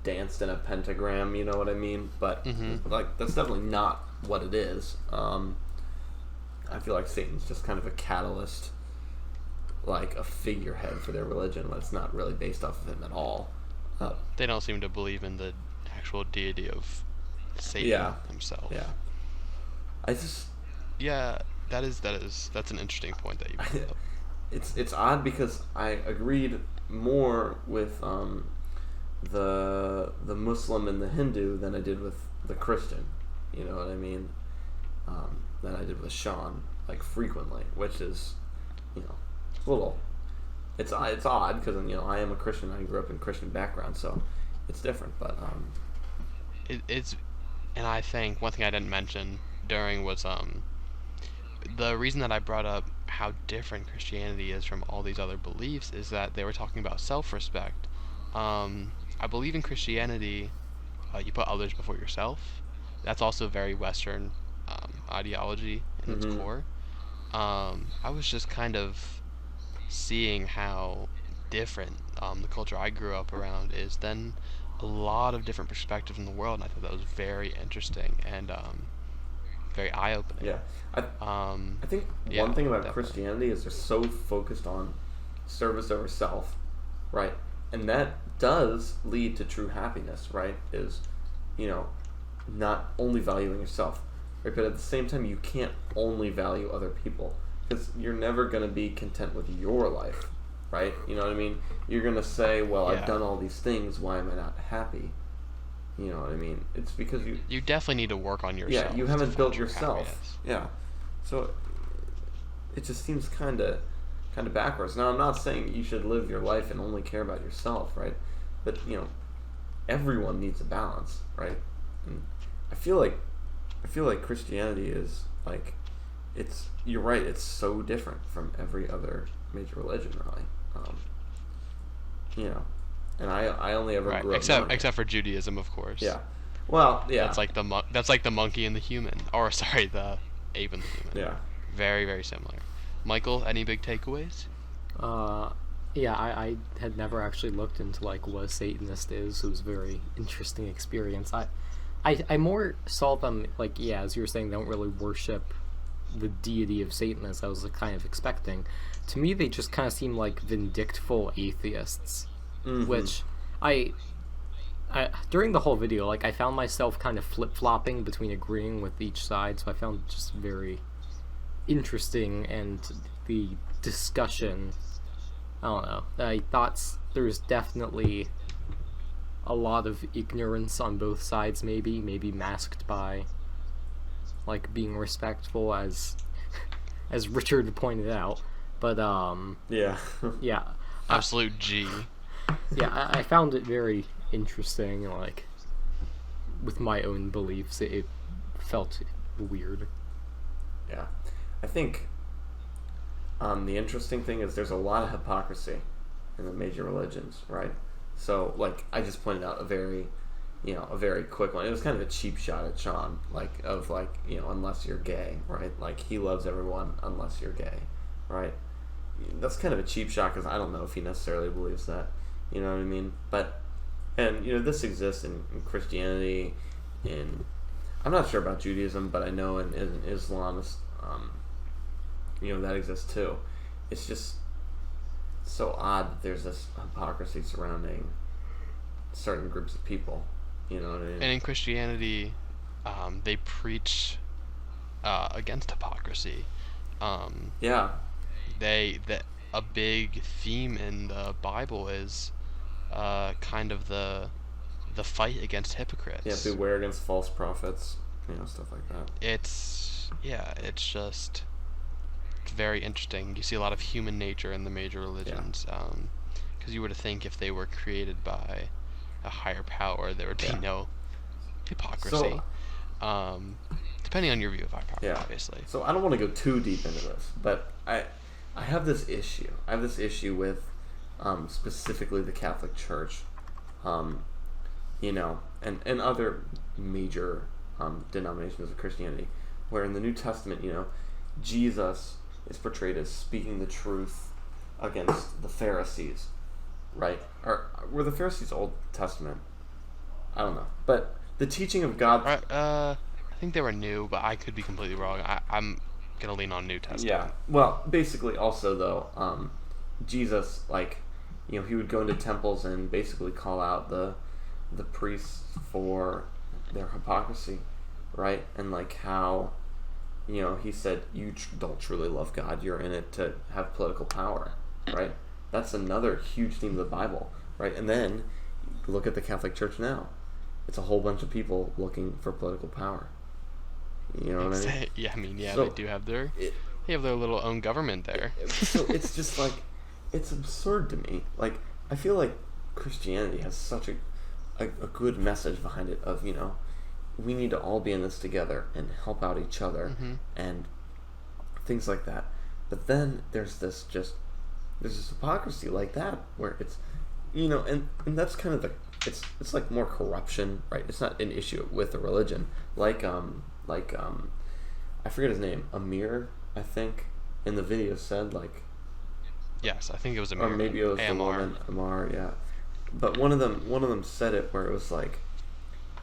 danced in a pentagram. You know what I mean? But like that's definitely not what it is. I feel like Satan's just kind of a catalyst, like a figurehead for their religion. It's not really based off of him at all. They don't seem to believe in the actual deity of Satan himself. Yeah. That's an interesting point that you brought up. It's odd because I agreed more with the Muslim and the Hindu than I did with the Christian. You know what I mean? Than I did with Sean, like frequently, which is, a little. It's odd because I am a Christian. I grew up in Christian background, so it's different. But it's, and I think one thing I didn't mention during was the reason that I brought up how different Christianity is from all these other beliefs is that they were talking about self-respect. I believe in Christianity, you put others before yourself. That's also very Western ideology in its core. I was just kind of seeing how different the culture I grew up around is than a lot of different perspectives in the world, and I thought that was very interesting and very eye-opening. Yeah, I think one thing about Christianity is they're so focused on service over self, right? And that does lead to true happiness, right? Is, not only valuing yourself, right? But at the same time, you can't only value other people because you're never going to be content with your life, right? You know what I mean? You're going to say, well, I've done all these things. Why am I not happy? You know what I mean? It's because you definitely need to work on yourself. Yeah, you haven't built yourself. Happiness. Yeah. So it just seems kind of backwards. Now, I'm not saying you should live your life and only care about yourself, right? But, everyone needs a balance, right? And I feel like Christianity is like you're right, it's so different from every other major religion, really. And I only ever grew up except for Judaism, of course. Yeah. Well, yeah. That's like the monkey and the human, or sorry, the ape and the human. Yeah. Very, very similar. Michael, any big takeaways? I had never actually looked into like what a Satanist is. It was a very interesting experience. I more saw them like, as you were saying, they don't really worship the deity of Satan as I was kind of expecting. To me, they just kind of seem like vindictful atheists, which I during the whole video, like I found myself kind of flip-flopping between agreeing with each side, so I found it just very interesting, and the discussion, I don't know, I thought there's definitely a lot of ignorance on both sides, maybe masked by like being respectful, as Richard pointed out, But Yeah. yeah, Absolute G. yeah, I found it very interesting. Like with my own beliefs, it felt weird. Yeah. I think the interesting thing is there's a lot of hypocrisy in the major religions, right? So, like, I just pointed out a very quick one. It was kind of a cheap shot at Sean, like, of, like, unless you're gay, right? Like, he loves everyone unless you're gay, right? That's kind of a cheap shot because I don't know if he necessarily believes that, you know what I mean? But, and, this exists in Christianity, I'm not sure about Judaism, but I know in Islam, that exists too. It's just so odd that there's this hypocrisy surrounding certain groups of people. You know what I mean? And in Christianity, they preach against hypocrisy. Yeah. A big theme in the Bible is kind of the fight against hypocrites. Yeah, beware against false prophets, stuff like that. It's just very interesting. You see a lot of human nature in the major religions, because you were to think if they were created by a higher power, there would be no hypocrisy. So, depending on your view of hypocrisy, obviously. So I don't want to go too deep into this, but I have this issue. I have this issue with specifically the Catholic Church, and other major denominations of Christianity, where in the New Testament, Jesus is portrayed as speaking the truth against the Pharisees, right? Or were the Pharisees Old Testament? I don't know, but the teaching of God. I think they were new, but I could be completely wrong. I'm gonna lean on New Testament. Yeah. Well, basically, also though, Jesus, like, he would go into temples and basically call out the priests for their hypocrisy, right? And like how, he said, you don't truly love God. You're in it to have political power, right? That's another huge theme of the Bible, right? And then look at the Catholic Church now. It's a whole bunch of people looking for political power. You know what I mean? Yeah, so, they do have their little own government there. So it's just like, it's absurd to me. Like, I feel like Christianity has such a good message behind it of, we need to all be in this together and help out each other and things like that. But then there's this hypocrisy like that where it's, and that's kind of it's like more corruption, right? It's not an issue with the religion. Like I forget his name, Amir, I think, in the video said, like, yes, I think it was Amir, or maybe it was the woman, Amar, yeah. But one of them said it where it was like,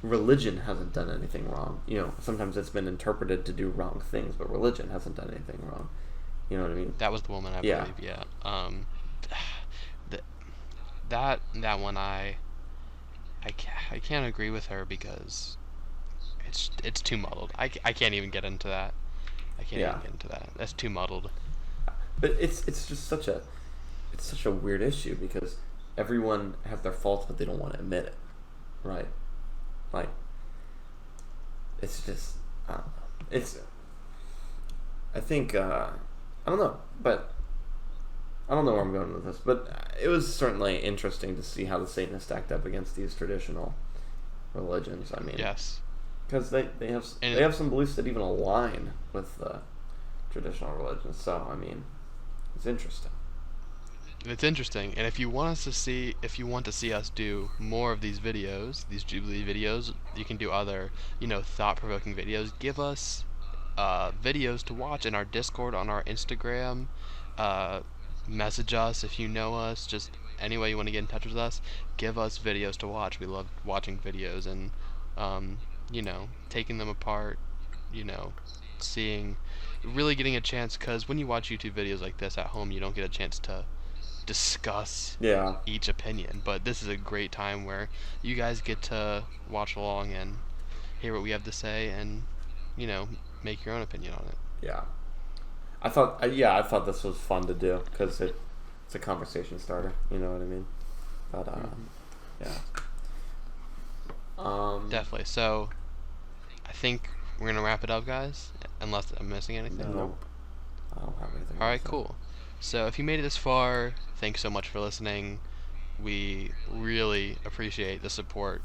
religion hasn't done anything wrong. Sometimes it's been interpreted to do wrong things, but religion hasn't done anything wrong. You know what I mean? That was the woman, I believe. Yeah. That one I can't agree with her because it's too muddled. I can't even get into that. I can't even get into that. That's too muddled. But it's just such a weird issue because everyone has their faults, but they don't want to admit it, right? Like, it's just, I don't know. I think, I don't know, but I don't know where I'm going with this, but it was certainly interesting to see how the Satanists stacked up against these traditional religions. I mean, yes, because they have some beliefs that even align with traditional religions. So I mean, it's interesting. It's interesting, and if you want to see us do more of these videos, these Jubilee videos, you can do other, thought-provoking videos. Give us videos to watch in our Discord, on our Instagram. Message us if you know us. Just any way you want to get in touch with us. Give us videos to watch. We love watching videos and, taking them apart. Really getting a chance, because when you watch YouTube videos like this at home, you don't get a chance to discuss each opinion, but this is a great time where you guys get to watch along and hear what we have to say and make your own opinion on it. I thought this was fun to do because it's a conversation starter, you know what I mean? But definitely. So I think we're gonna wrap it up, guys, unless I'm missing anything. Nope, I don't have anything. All right, cool. So if you made it this far, thanks so much for listening. We really appreciate the support,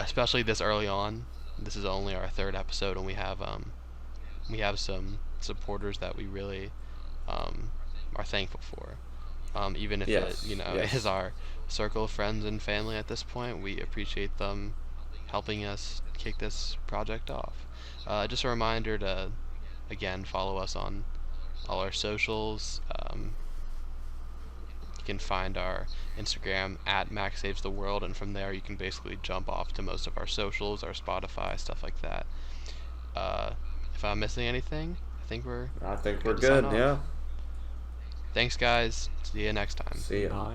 especially this early on. This is only our 3rd episode, and we have some supporters that we really are thankful for. Even if Yes, it yes. is our circle of friends and family at this point, we appreciate them helping us kick this project off. Just a reminder to, again, follow us on all our socials. You can find our Instagram at Max Saves the World, and from there you can basically jump off to most of our socials, our Spotify, stuff like that. If I'm missing anything, I think we're I think good we're to sign good. off. Yeah. Thanks, guys. See you next time. See ya. Bye.